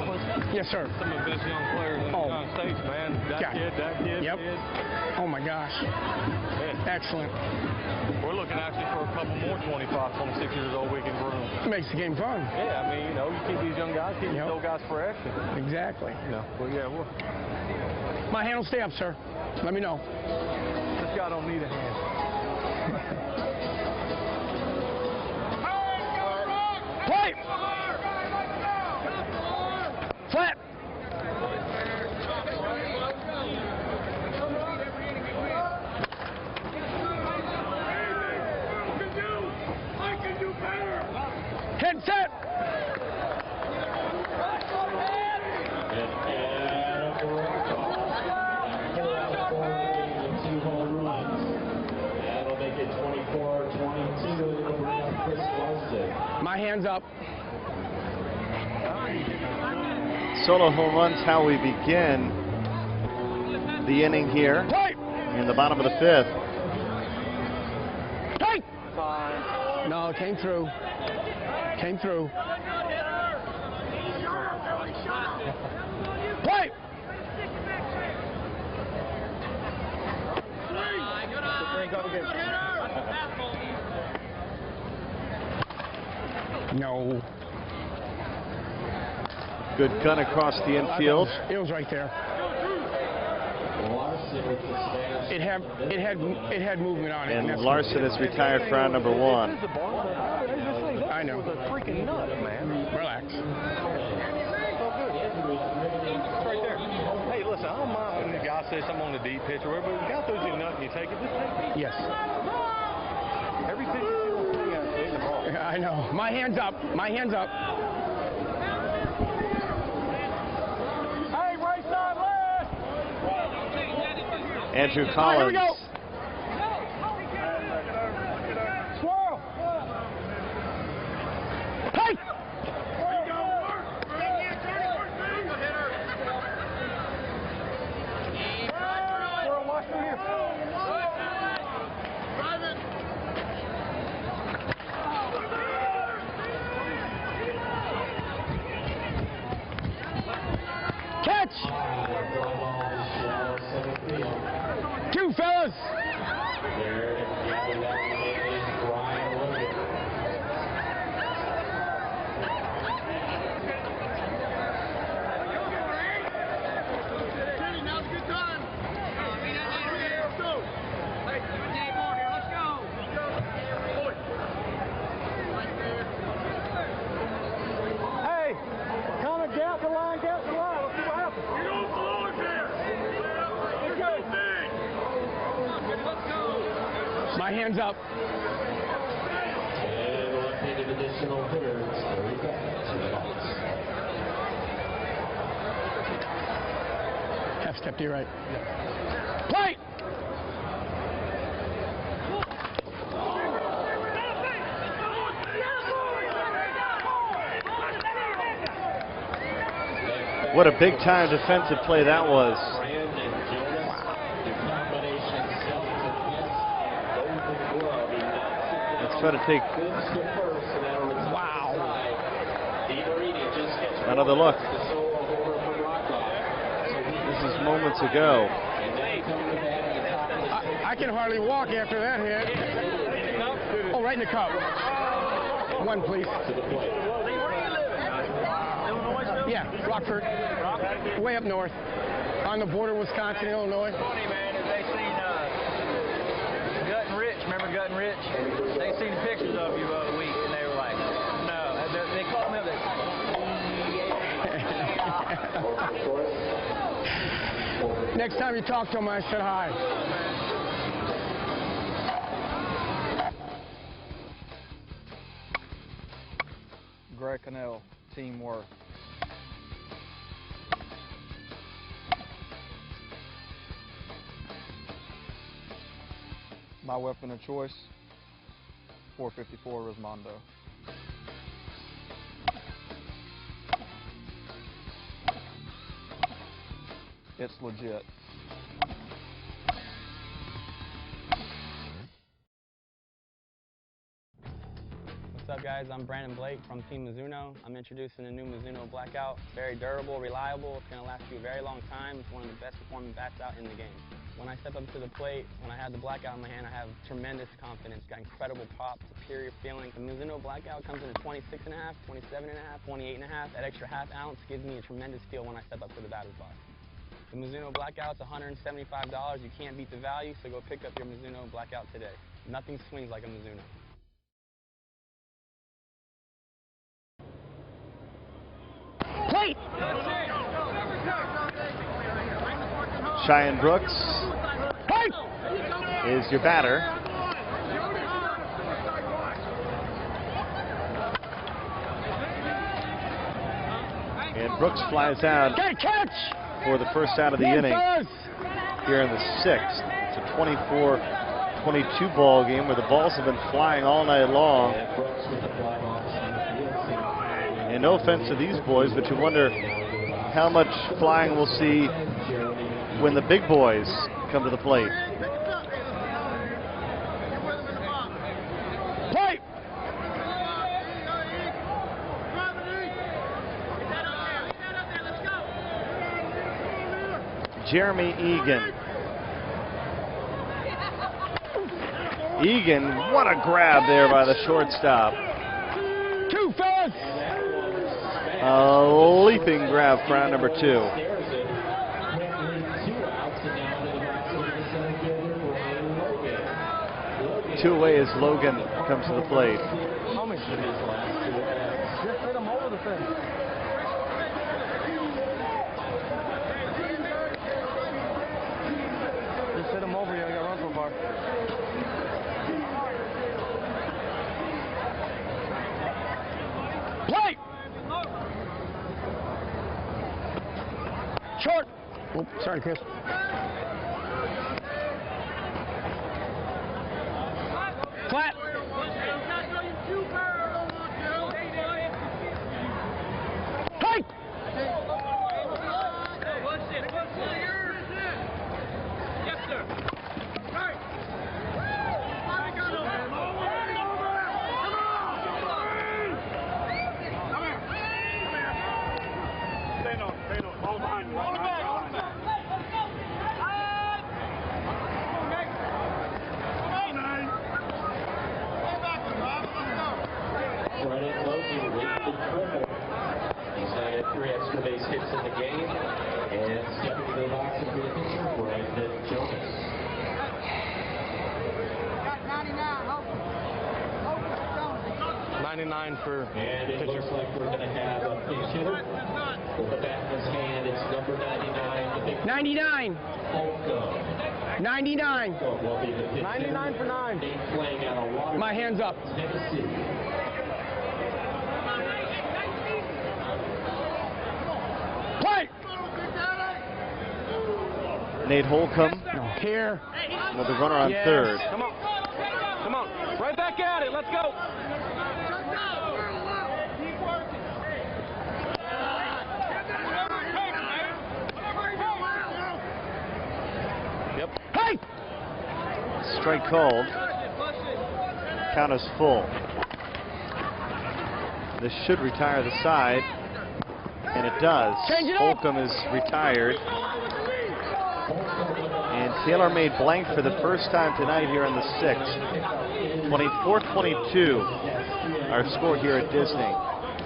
Yes, sir. some of the best young players in the United States, man. That kid. Yep. Oh my gosh. Yeah. Excellent. We're looking actually for a couple more 25, 26 years old we can groom. It makes the game fun. Yeah, I mean, you know, you keep these young guys, keep these old guys fresh. Exactly. You know, well, yeah, we're. My hand will stay up, sir. Let me know. This guy don't need a hand. Play! Flat! Head set! That'll make it 24-22. It'll bring up Chris Larson. My hand's up. Solo home runs how we begin the inning here in the bottom of the 5th. Hey! No, it came through. Came through. Play! No. Good gun across the infield. It was right there. It had movement on it. And Larson is retired for round number 1. I know. It's a freaking nut, man. Relax. It's right there. Hey, listen, I don't mind when the guy says something on the deep pitch or whatever, but the guy throws you a nut and you take it, just take it. Yes. Every pitch you do, swing at it, the ball. I know. My hand's up. My hand's up. Hey, right side left! Andrew Collins. Swirl. Hey! Swirl, watch through here. Catch! Two fellas! Hey, comment down the line, down the line. Let's see what happens. You don't belong here. My hands up. And left-handed additional hitters. There we go. Half step to your right. Play! What a big time defensive play that was. Let's try to take another look. This is moments ago. I can hardly walk after that hit. Oh, right in the cup. One, please. Yeah, Rockford. Way up north. On the border of Wisconsin, Illinois. Funny, man, if they seen Gut and Rich, remember Gut and Rich? They seen pictures of you the other week, and they were like, no. They called me up, Next time you talk to him, I said hi. Greg Cannell, teamwork. My weapon of choice, 454 Rismondo. It's legit. What's up, guys? I'm Brandon Blake from Team MIZUNO. I'm introducing a new MIZUNO Blackout. Very durable, reliable. It's going to last you a very long time. It's one of the best performing bats out in the game. When I step up to the plate, when I have the Blackout in my hand, I have tremendous confidence. Got incredible pop, superior feeling. The MIZUNO Blackout comes in at 26.5, 27.5, 28.5. That extra half ounce gives me a tremendous feel when I step up to the batter's box. The MIZUNO Blackout's $175. You can't beat the value, so go pick up your MIZUNO Blackout today. Nothing swings like a MIZUNO. Play! Cheyenne Brooks is your batter. And Brooks flies out for the first out of the inning here in the sixth. It's a 24-22 ball game where the balls have been flying all night long. And no offense to these boys, but you wonder how much flying we'll see when the big boys come to the plate. Play! Jeremy Egan. Egan, what a grab there by the shortstop. Two fellas! A leaping grab for out number 2. Two away as Logan comes to the plate. Just hit him over the fence. Just hit him over, you got run so far. Play! Short! Oh, sorry, Chris. Brennan Logan with the triple. He's now had 3 extra base hits in the game. And stepping to the box for the pitcher, Brandon Jonas. Got 99, hope. 99 for And it looks like we're going to have a pinch hitter. With the bat in his hand, it's number 99. The big 99. Holcomb. 99. Will be the pitch 99 for 9. Playing out of Water. My hands up. Tennessee. Play. Nate Holcomb. Here. With the runner on third. Come on. Come on. Right back at it. Let's go. Yep. Hey! Strike called. Count is full. This should retire the side, and it does. Holcomb is retired. And Taylormade blanked for the first time tonight here in the 6th. 24-22, our score here at Disney.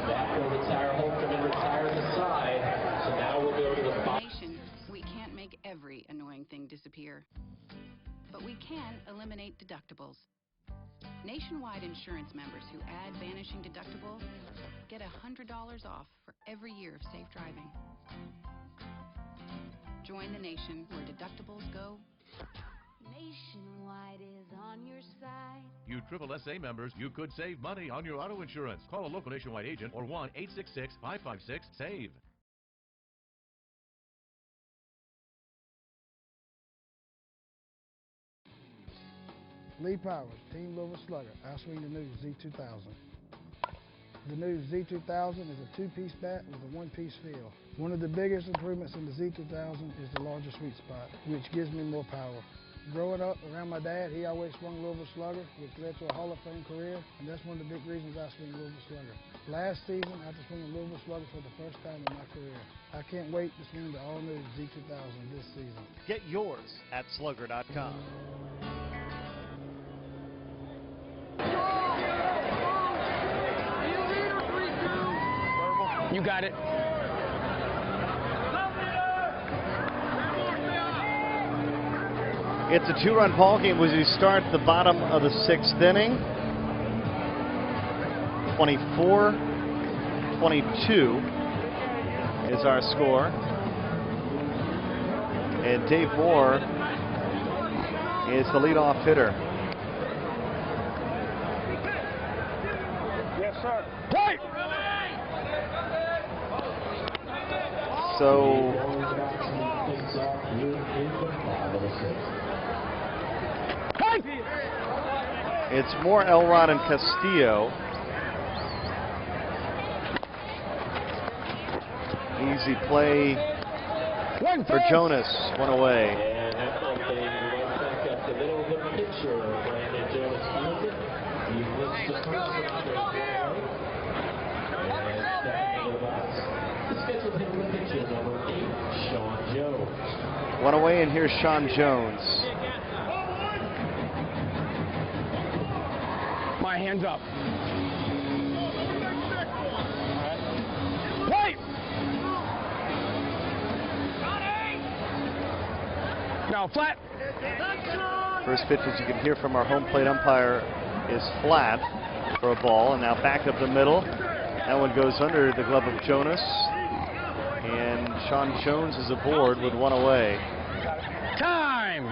That will retire Holcomb and retire the side. So now we'll go to the Nation, we can't make every annoying thing disappear, but we can eliminate deductibles. Nationwide insurance members who add vanishing deductibles get $100 off for every year of safe driving. Join the nation where deductibles go. Nationwide is on your side. You USSSA members, you could save money on your auto insurance. Call a local Nationwide agent or 1-866-556-SAVE. Lee Powers, Team Louisville Slugger. I swing the new Z2000. The new Z2000 is a 2-piece bat with a 1-piece feel. One of the biggest improvements in the Z2000 is the larger sweet spot, which gives me more power. Growing up around my dad, he always swung Louisville Slugger, which led to a Hall of Fame career, and that's one of the big reasons I swing Louisville Slugger. Last season, after swinging Louisville Slugger for the first time in my career, I can't wait to swing the all-new Z2000 this season. Get yours at slugger.com. You got it. It's a 2-run ball game as we start the bottom of the 6th inning. 24-22 is our score. And Dave Moore is the leadoff hitter. Yes, sir. Play! So it's more Elrod and Castillo. Easy play for Jonas. One away. And that's one thing. Right back up the middle of the pitcher. Brandon Jonas fields it. He lifts the first one out there. And stepping into the box. The scheduled hitter with pitcher number 8, Sean Jones. One away, and here's Sean Jones. My hands up. Wait! Now flat. First pitch, as you can hear from our home plate umpire, is flat for a ball, and now back up the middle. That one goes under the glove of Jonas, and Sean Jones is aboard with one away. Time!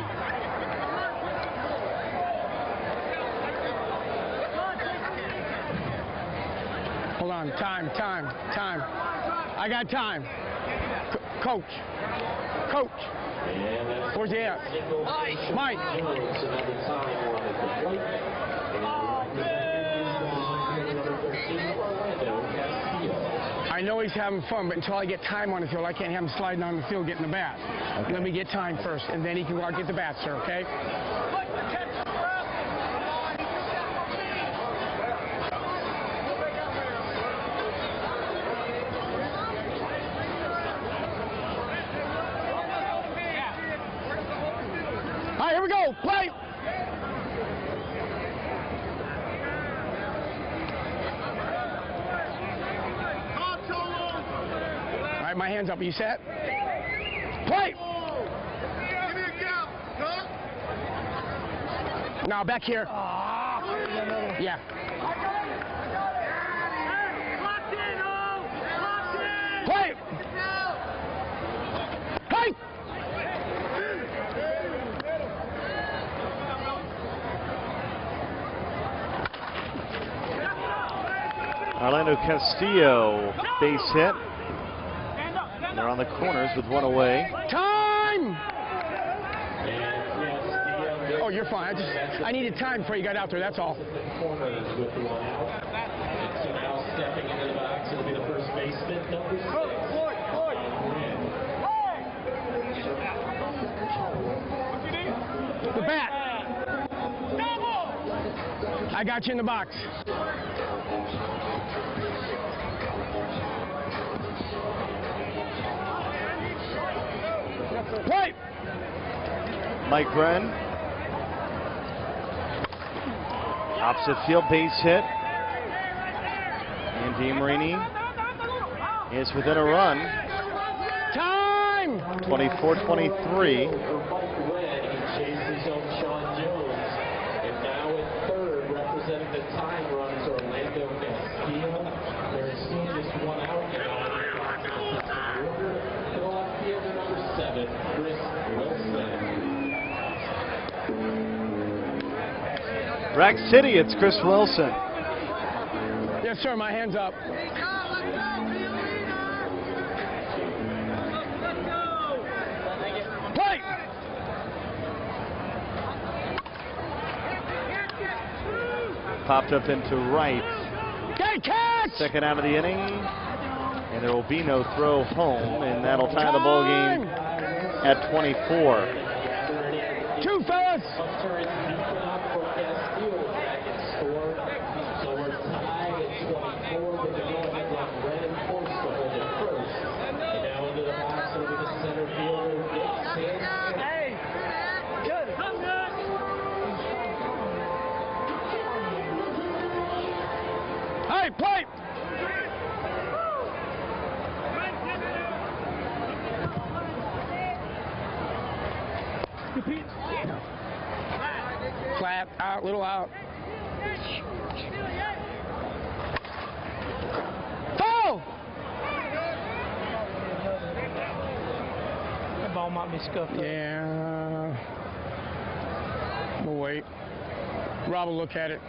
Hold on, time. I got time. Coach. Where's he at? Mike. I know he's having fun, but until I get time on the field, I can't have him sliding on the field getting the bat. Okay. Let me get time first, and then he can go out and get the bat, sir, okay? we go. Play. All right, my hands up. Are you set? Play. Now back here. Yeah. Play. Play. Orlando Castillo, base hit. And they're on the corners with one away. Time! Oh, you're fine. I needed time before you got out there, that's all. Corners with one out. And so now stepping into the box, it'll be the first baseman, number 6. The bat. I got you in the box. Play. Mike Bren. Opposite field base hit. And Demarini is within a run. Time! 24-23. And now at third, representing the time runs, Orlando Castillo. They're seeing just one out now. The left fielder, number 7, Chris Wilson. Rack City, it's Chris Wilson. Yes, sir, my hands up. Play! Popped up into right. Get catch! Second out of the inning. And there will be no throw home, and that'll tie the ball game at 24. Two, fellas! Hey, play! Flat, out, little out. Foul! That ball might be scuffed up. Yeah. We'll wait. Rob will look at it.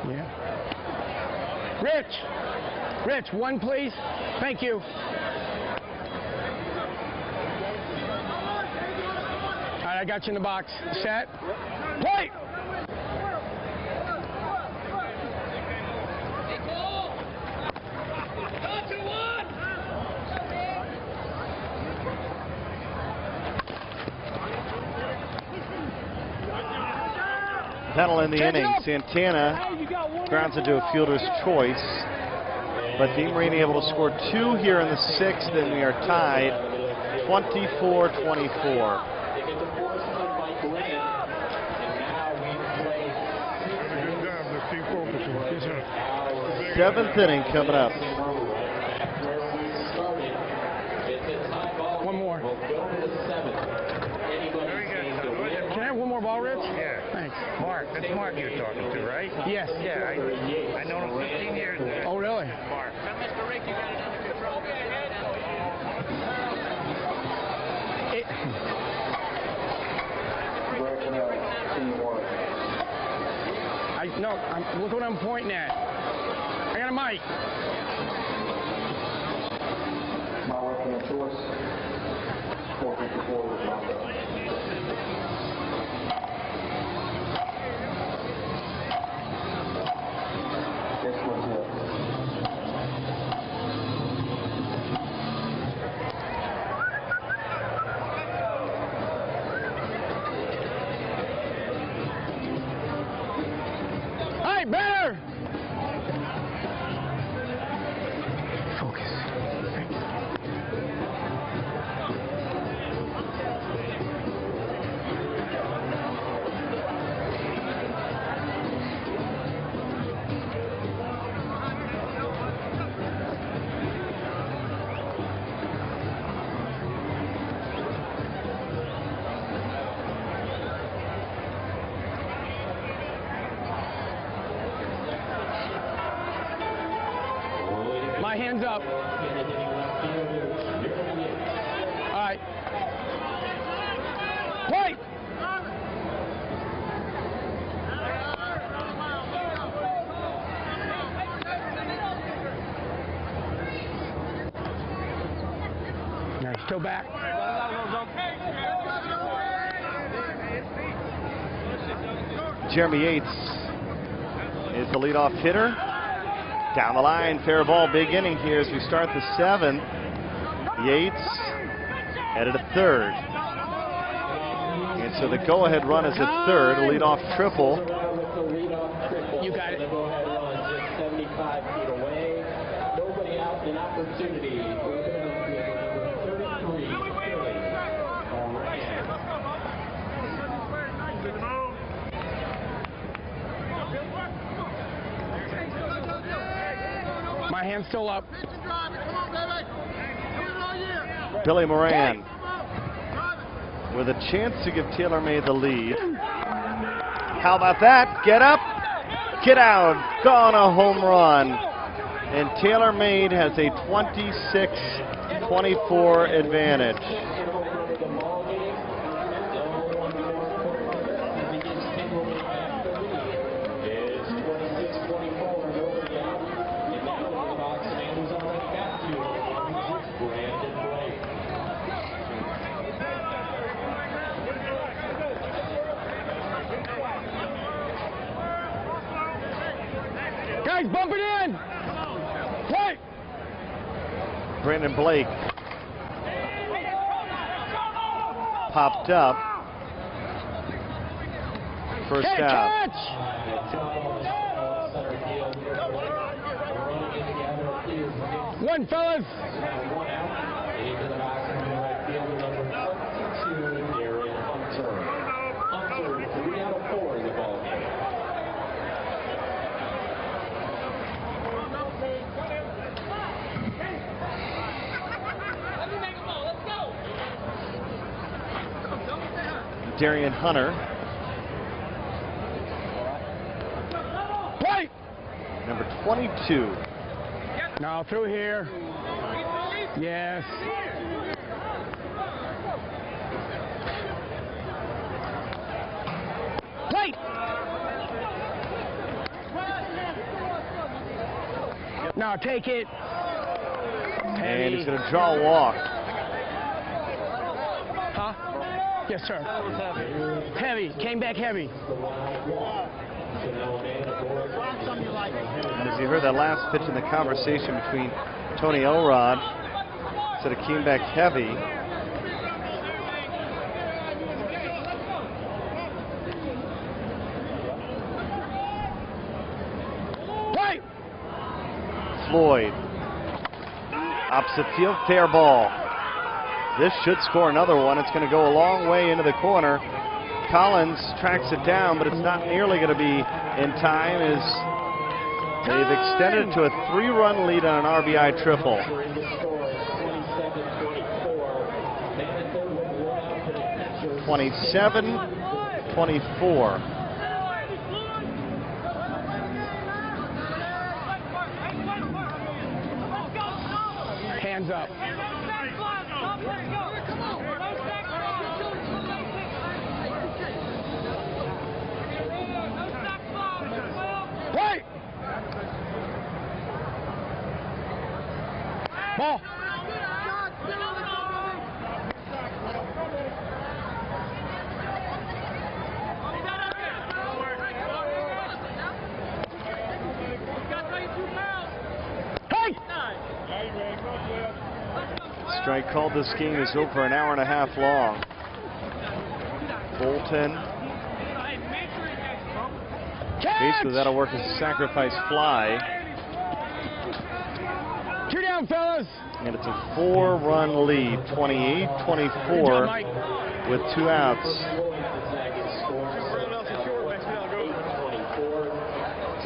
Yeah. Rich, one please. Thank you. All right, I got you in the box. Set. Play. That'll end the inning. Santana grounds into a fielder's choice. But Demarini able to score 2 here in the 6th, and we are tied 24-24. 7th inning coming up. One more. Can I have one more ball, Rich? Yeah. Thanks. Mark, that's Mark you're talking to, right? Yes. Yeah, I know him 15 years now. Oh, really? Mark. Look what I'm pointing at. I got a mic. My weapon of choice. 454 was my This one's it. Hey, better! Hands up. All right. Play. No, still back. Jeremy Yates is the leadoff hitter. Down the line, fair ball, big inning here as we start the 7th. Yates headed to third. And so the go-ahead run is at third, a leadoff triple. You got it. Just 75 feet away. Nobody out, an opportunity. 33, My hand's still up. Billy Moran with a chance to give Taylormade the lead. How about that? Get up, get out, gone a home run. And Taylormade has a 26-24 advantage. Guys, bump it in! Play! Brandon Blake popped up. First out. One, fellas. Darian Hunter. Play! Number 22. Now through here. Yes. Play! Now take it. And he's going to draw a walk. Huh? Yes, sir. Heavy. Came back heavy. And as you heard that last pitch in the conversation between Tony Elrod, said it came back heavy. Play! Floyd. Opposite field, fair ball. This should score another one. It's going to go a long way into the corner. Collins tracks it down, but it's not nearly going to be in time as they've extended it to a 3-run lead on an RBI triple. 27-24. Hands up. Play! Ball. Hey! Strike called. This game is over an hour and a half long. Bolton. Basically, that'll work as a sacrifice fly. 2 down, fellas. And it's a 4-run lead, 28-24, with 2 outs.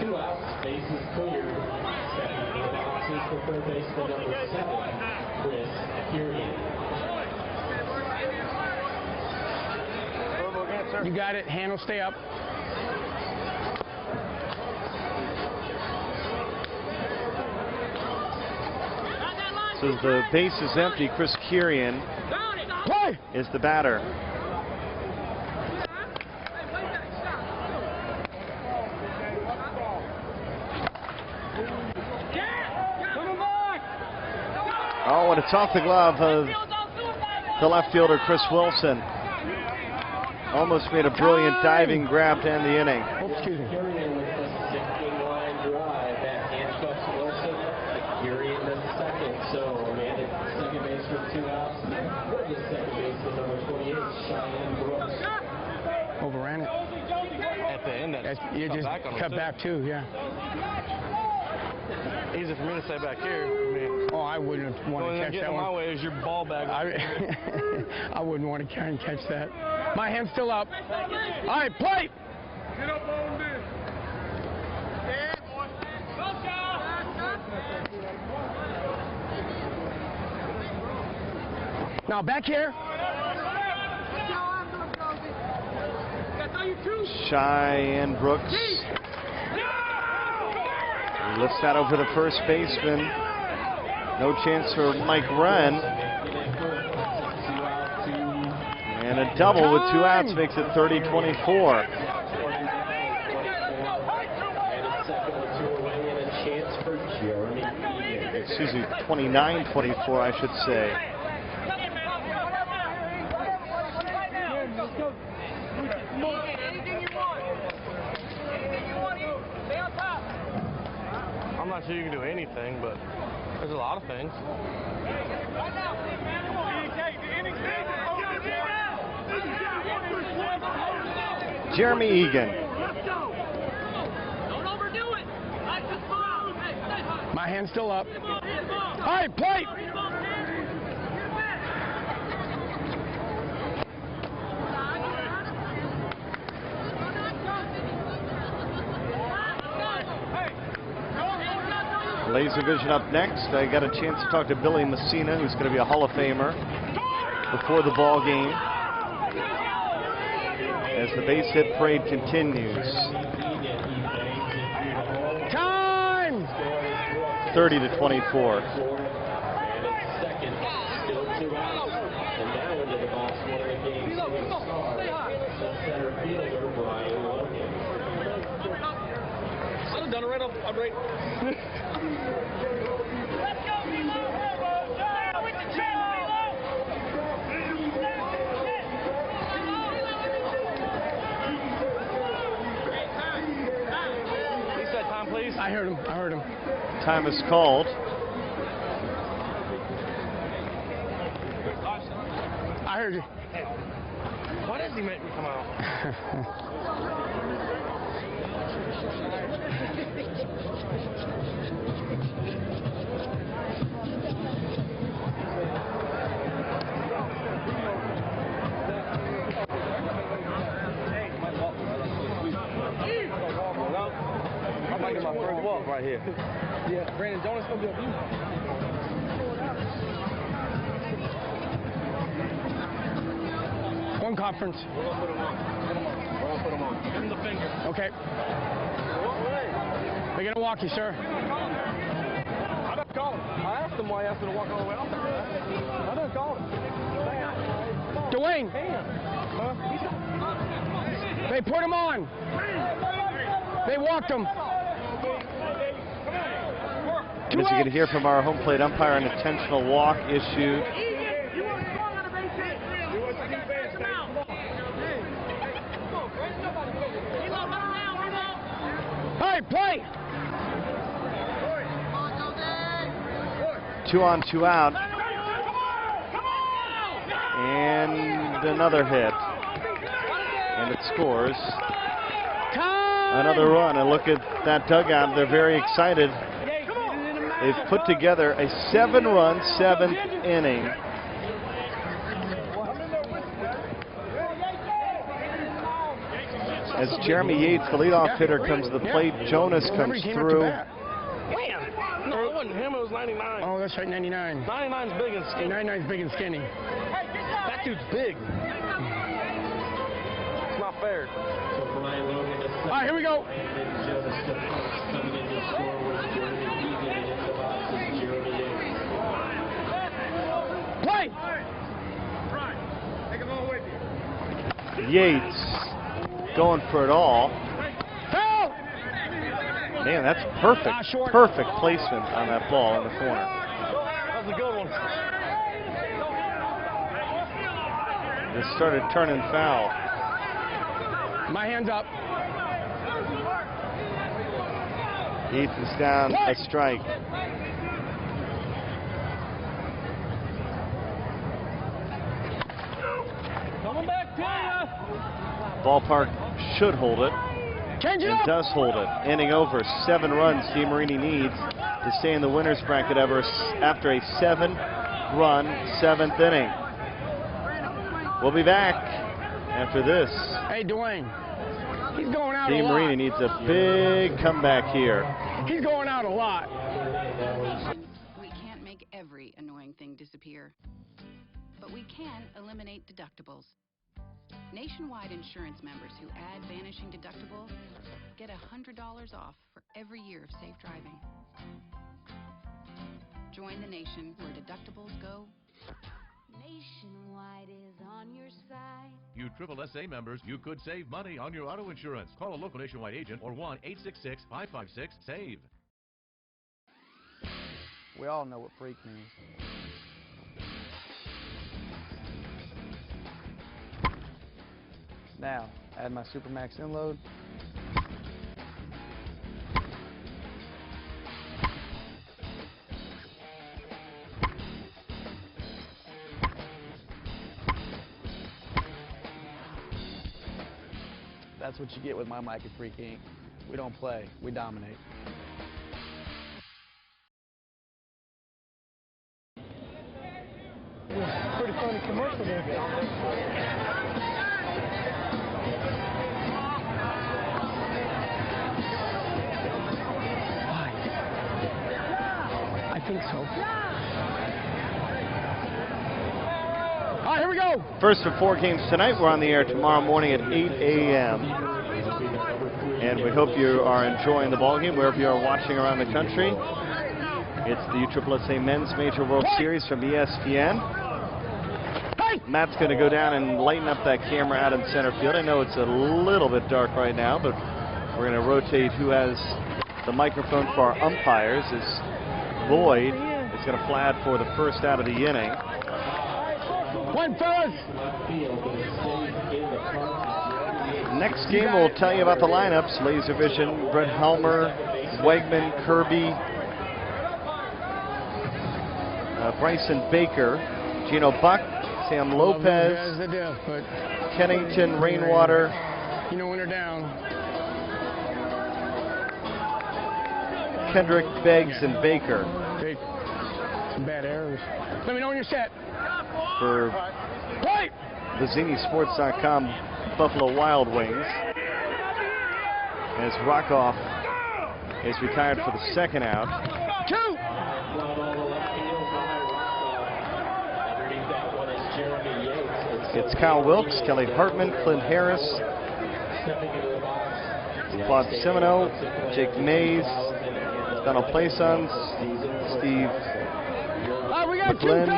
2 outs, bases cleared. Stepping into the box is the third baseman, number 7, Chris Kieran. You got it. Hand will stay up. So the base is empty. Chris Kirian is the batter. Oh, and it's off the glove of the left fielder, Chris Wilson. Almost made a brilliant diving grab to end the inning. Excuse me. With the sinking line drive that handcuffs Wilson. Kirian the second, so man at second base with 2 outs. What is second baseman number 28, Cheyenne Brooks? Overran it. At the end, You just cut back too, yeah. Easy for me to say back here. I mean, oh, I wouldn't want to catch that one. My way is your ball bag. I wouldn't want to try and catch that. My hand's still up. All right, plate. Get up on this. Yeah, boy. Now back here. Cheyenne Brooks lifts that over the first baseman. No chance for Mike Wren. And a double with 2 outs makes it 30-24. Excuse me, 29-24, I should say. I'm not sure you can do anything, but there's a lot of things. Jeremy Egan. Don't overdo it. My hand's still up. All right, plate. Laser Vision up next. I got a chance to talk to Billy Messina, who's going to be a Hall of Famer, before the ball game, as the base hit parade continues. Time! 30-24. I'm done right up. I'm right. Please. I heard him. I heard him. Time is called. I heard you. Why does he make me come out? I'm making my first walk right here. Yeah, Brandon, don't still be up you. One conference. We're gonna put him on. We're gonna put him on. Give him the finger. Okay. They're gonna walk you, sir. I don't call him. I asked him why he asked me to walk all the way out there. I don't call him. Dwayne. Huh? They put him on. They walked him. And as you can hear from our home plate umpire, an intentional walk issued. Hey, play! 2 on, 2 out. And another hit. And it scores. Another run. And look at that dugout. They're very excited. They've put together a 7-run, 7th inning. As Jeremy Yates, the leadoff hitter, comes to the plate, Jonas comes through. Man, no, it wasn't him, it was 99. Oh, that's right, 99. 99's big and skinny. 99's big and skinny. That dude's big. It's not fair. All right, here we go. Yates going for it all. Man, that's perfect placement on that ball in the corner. That was a good one. This started turning foul. My hand's up. Yates is down a strike. Coming back to you. Ballpark should hold it. Change it and up. does hold it. Ending over 7 runs Demarini needs to stay in the winner's bracket after a 7-run 7th inning. We'll be back after this. Hey, Dwayne. He's going out a lot. Demarini needs a big comeback here. He's going out a lot. We can't make every annoying thing disappear, but we can eliminate deductibles. Nationwide insurance members who add vanishing deductibles get $100 off for every year of safe driving. Join the nation where deductibles go. Nationwide is on your side. You USSSA members, you could save money on your auto insurance. Call a local Nationwide agent or 1-866-556-SAVE. We all know what freak means. Now, add my Supermax inload. That's what you get with my Mike and Freak Inc. We don't play, we dominate. Pretty funny commercial there. I think so. All right, here we go. First of 4 games tonight. We're on the air tomorrow morning at 8 a.m. And we hope you are enjoying the ballgame wherever you are watching around the country. It's the USSSA Men's Major World Series from ESPN. Matt's going to go down and lighten up that camera out in center field. I know it's a little bit dark right now, but we're going to rotate who has the microphone for our umpires. As Lloyd is going to flag for the first out of the inning. One, fellas. Next game, we'll tell you about the lineups. Laser Vision, Brett Helmer, Wegman, Kirby, Bryson Baker, Gino Buck, Sam Lopez, Kennington, Rainwater. You know when they're down. Kendrick, Beggs, and Baker. Some bad errors. Let me know when you're set. For VizziniSports.com, Buffalo Wild Wings. As Rockoff is retired for the second out. It's Kyle Wilkes, Kelly Hartman, Clint Harris, Claude Semino, Jake Mays, Donald Plaisance, Steve McGlynn,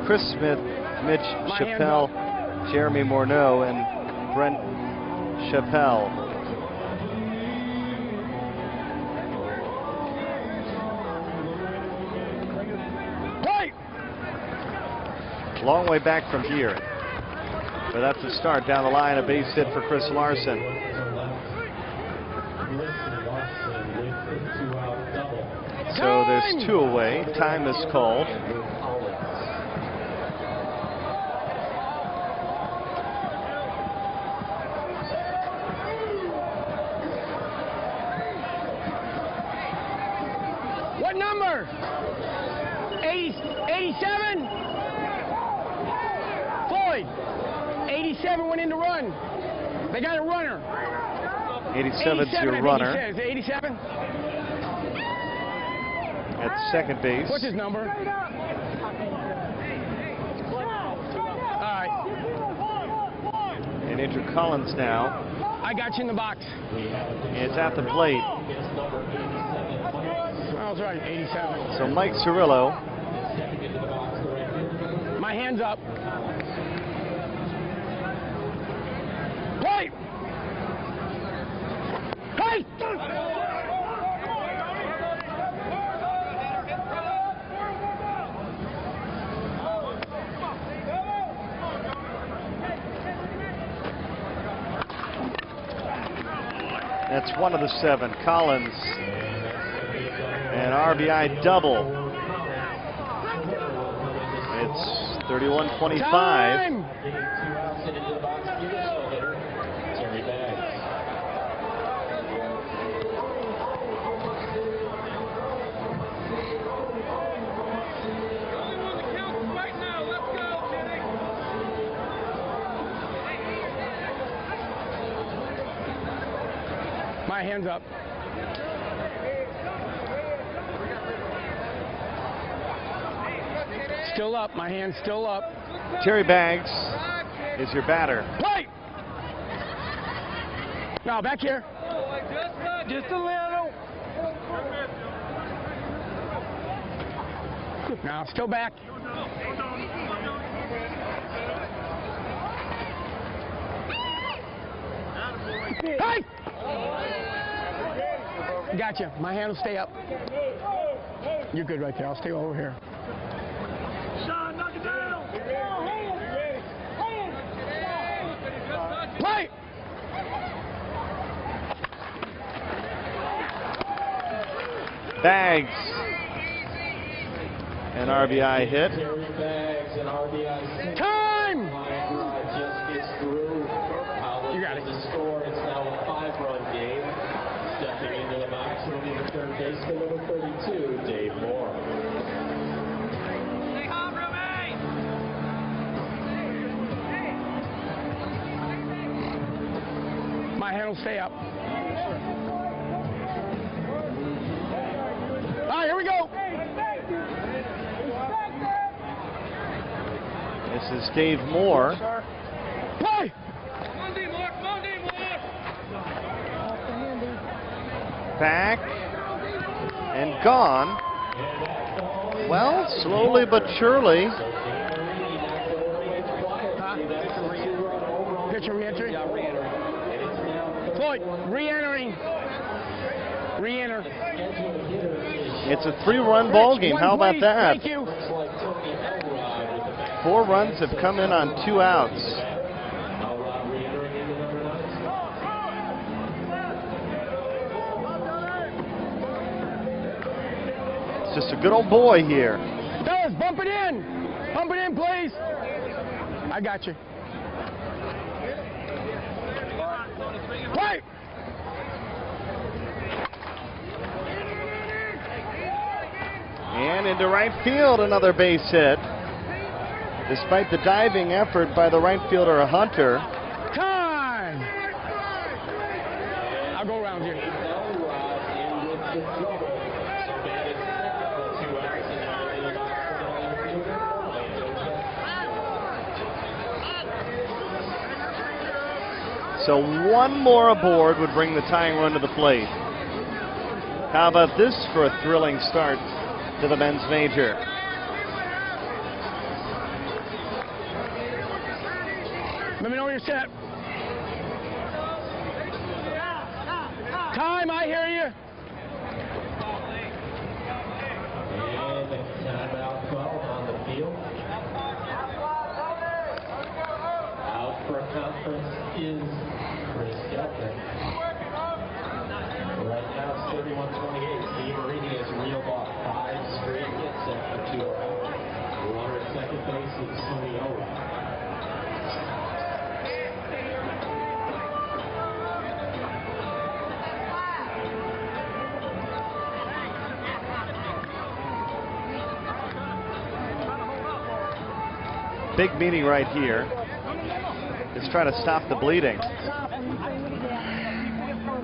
Chris Smith, Mitch Chappelle, Jeremy Morneau, and Brent Chappelle. Long way back from here. But that's the start. Down the line, a base hit for Chris Larson. So there's 2 away. Time is called. What number? 87? Floyd. 87 went in to run. They got a runner. 87's your runner. Is it 87? At second base. What's his number? All right. And enter Collins now. I got you in the box. It's at the plate. I was right, 87. So Mike Cirillo My hand's up. Play! Hey! That's one of the 7. Collins. An RBI double. It's 31-25. My hand's up. Still up. My hand's still up. Terry Baggs is your batter. Play! Now back here. Just a little. Now still back. Hey! Gotcha. My hand will stay up. You're good right there. I'll stay over here. Sean, knock it down. Play! Baggs. An RBI hit. Time! Just gets through. You got it. The score. It's now a 5-run game. Stepping into the box will be the third baseman, number 32, Dave Moore. My hand will stay up. All right, here we go. This is Dave Moore. Play! Back and gone. Well, slowly but surely. Pitcher re-entry. Floyd, re-entering. Re-enter. It's a 3-run ball game. How about that? Thank you. 4 runs have come in on 2 outs. It's just a good old boy here. Fellas, bump it in. Bump it in, please. I got you. Play! And into right field, another base hit. Despite the diving effort by the right fielder, Hunter. Time! I'll go around here. So one more aboard would bring the tying run to the plate. How about this for a thrilling start to the men's major? Let me know when you're set. Time, I hear you. And the timeout 12 on the field. Out for a conference is Chris Gelton. Right now it's 31-28. Demarini has reeled off 5 straight hits after 2 are out. The runner at second base is Tony Owen. Big meeting right here. Is trying to stop the bleeding.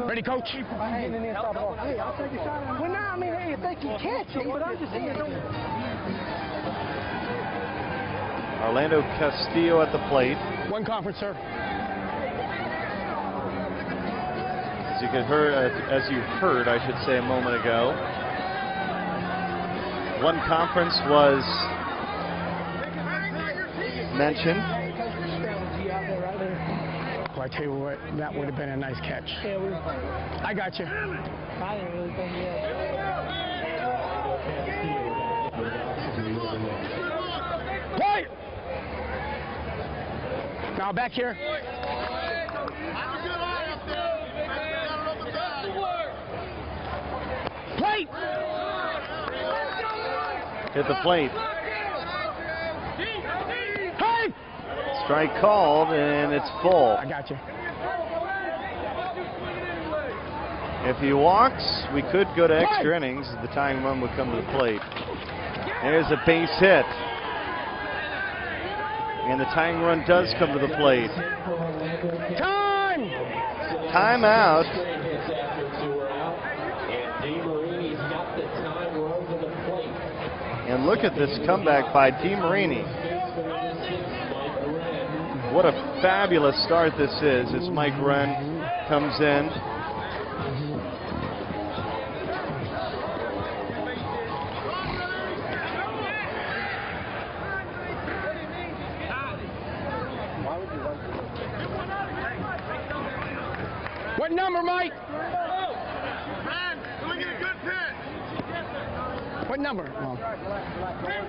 Ready, coach? Hey, I'll take a shot. Well, no, I mean, hey, if they can catch it, but I'm just saying. Orlando Castillo at the plate. One conference, sir. As you heard, I should say a moment ago. One conference was mentioned. Well, I tell you what, that would have been a nice catch. I got you. I didn't really think he Play! Now back here. Plate! Hit the plate. Hey! Strike called, and it's full. I got you. If he walks, we could go to extra innings. The tying run would come to the plate. There's a base hit. And the tying run does come to the plate. Time! Timeout. And look at this comeback by Demarini. What a fabulous start this is as Mike Wren comes in. What number, Mike? What number? Oh.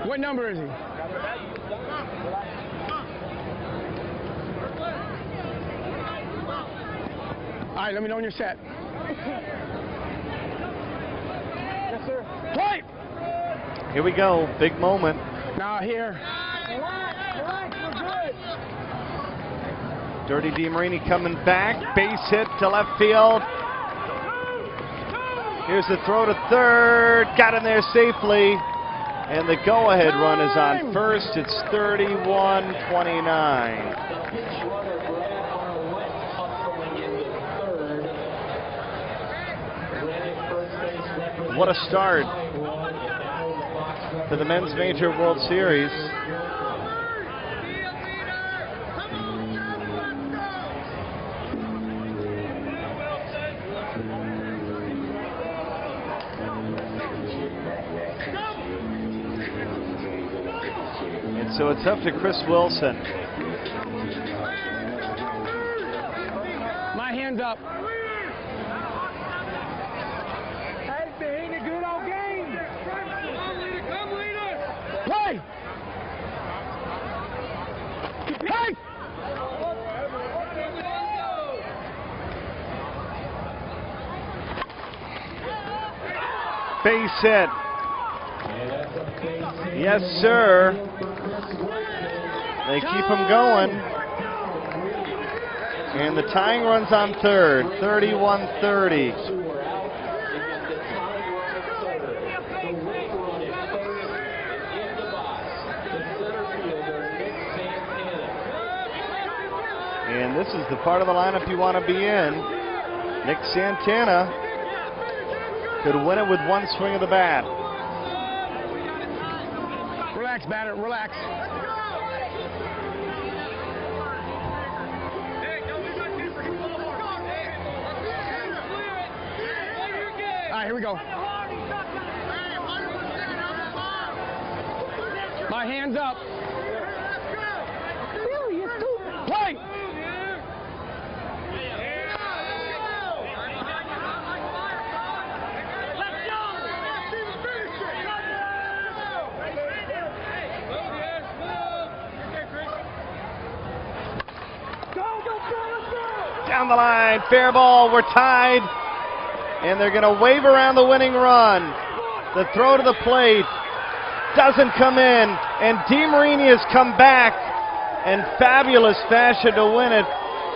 What number is he? All right, let me know when you're set. Yes, sir. Play! Here we go. Big moment. Now here. Relax, we're good. Dirty Demarini coming back. Base hit to left field. Here's the throw to third. Got in there safely. And the go-ahead run is on first. It's 31-29. What a start to the Men's Major World Series. And so it's up to Chris Wilson. My hands up. Play! Play! Base hit. Yes, sir. They keep him going. And the tying run's on third, 31-30. And this is the part of the lineup you want to be in. Nick Santana could win it with one swing of the bat. Relax, batter, relax. All right, here we go. My hands up. Play! Down the line, fair ball, we're tied. And they're going to wave around the winning run. The throw to the plate doesn't come in, and Demarini has come back in fabulous fashion to win it,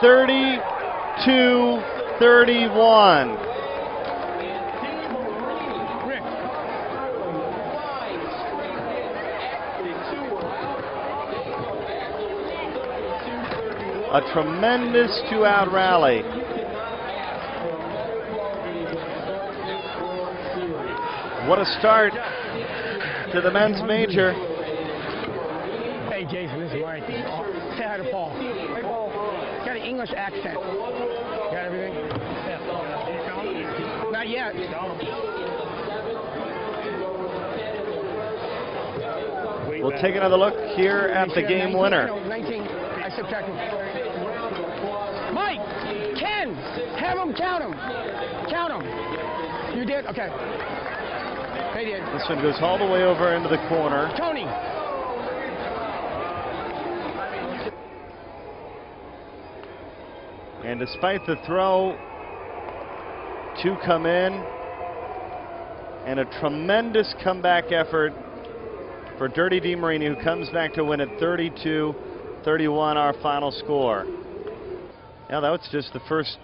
32-31. A tremendous two-out rally. What a start to the men's major. Hey, Jason, this is Mike. Say hi to Paul. Hey, Paul. Got an English accent. Got everything? Not yet. We'll take another look here at the game winner. 19. I subtracted. Mike, Ken, have him count him. Count him. You did? Okay. They did. This one goes all the way over into the corner. Tony. And despite the throw, 2 come in. And a tremendous comeback effort for Dirty Demarini, who comes back to win at 32-31, our final score. Now that was just the first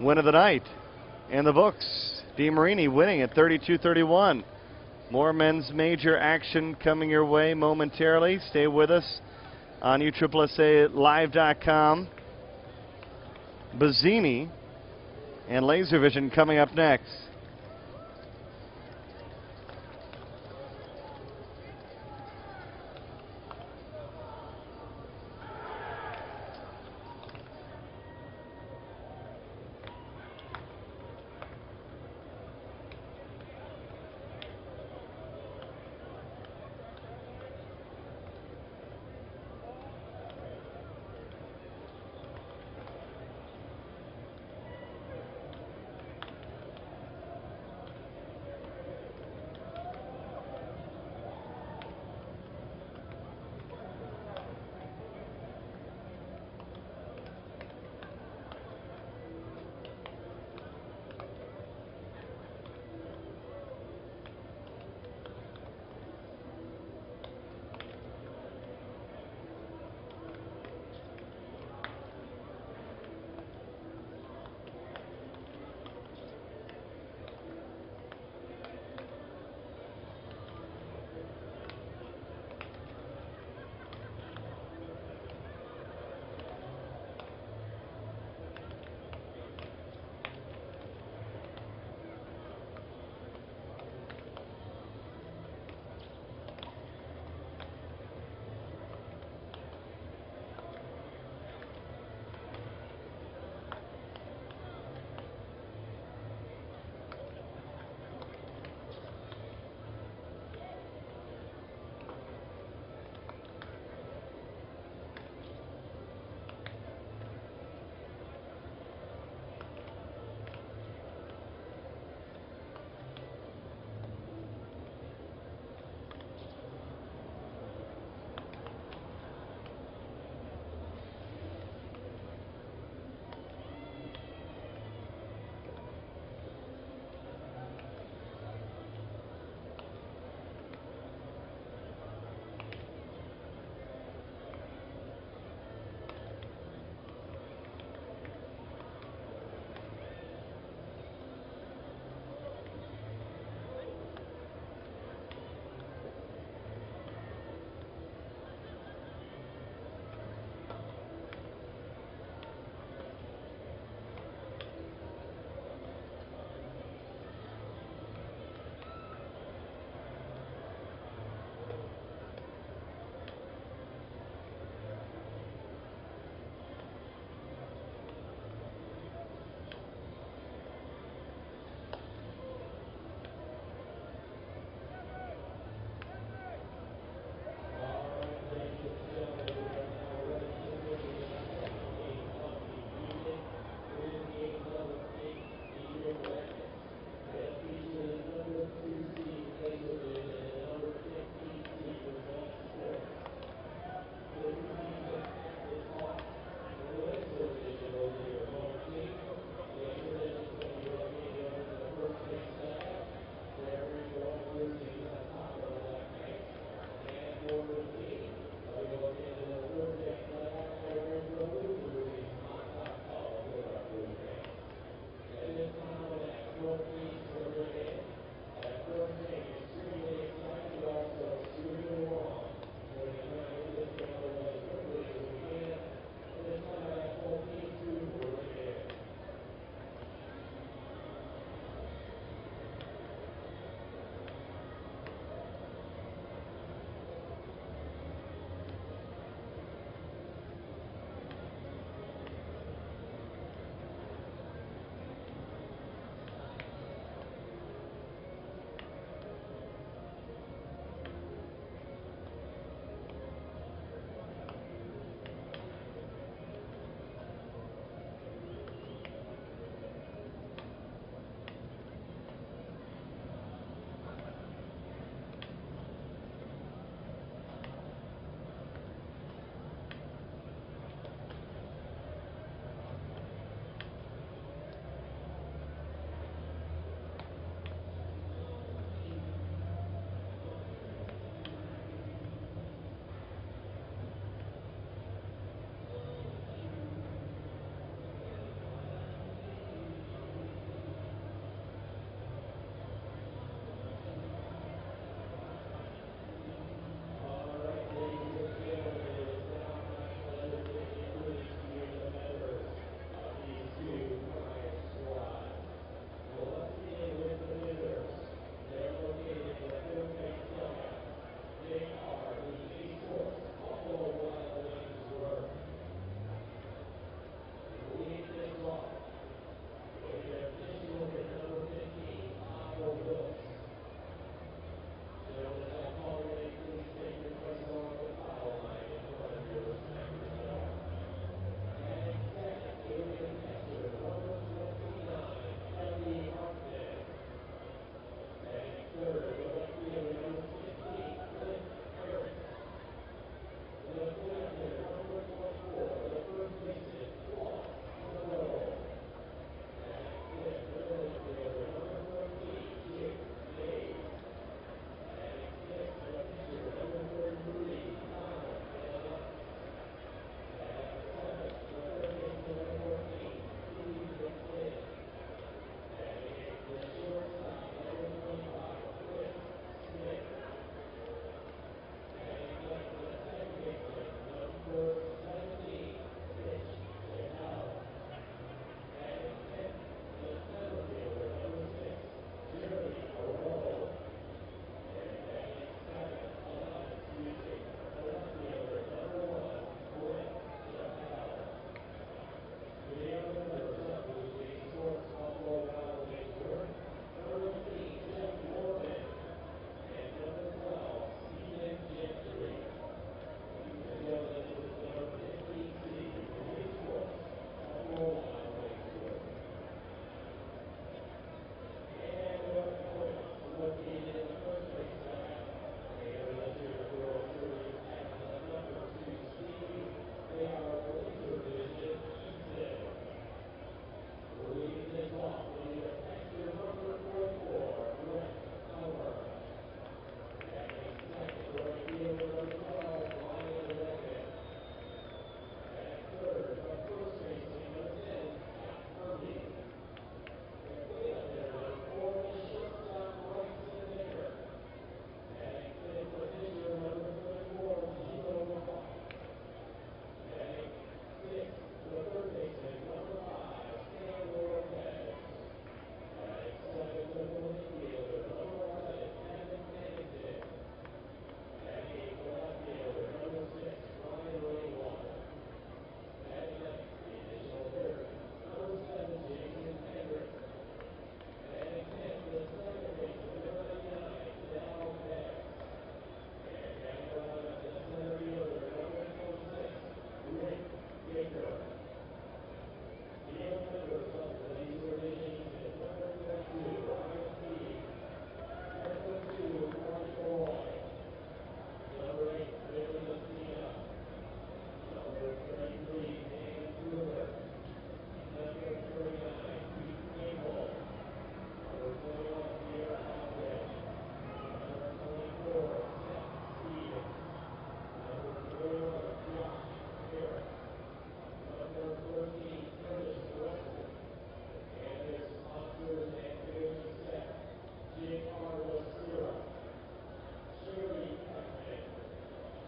win of the night in the books. Demarini winning at 32-31. More men's major action coming your way momentarily. Stay with us on USSSA Live.com. Bazzini and Laser Vision coming up next.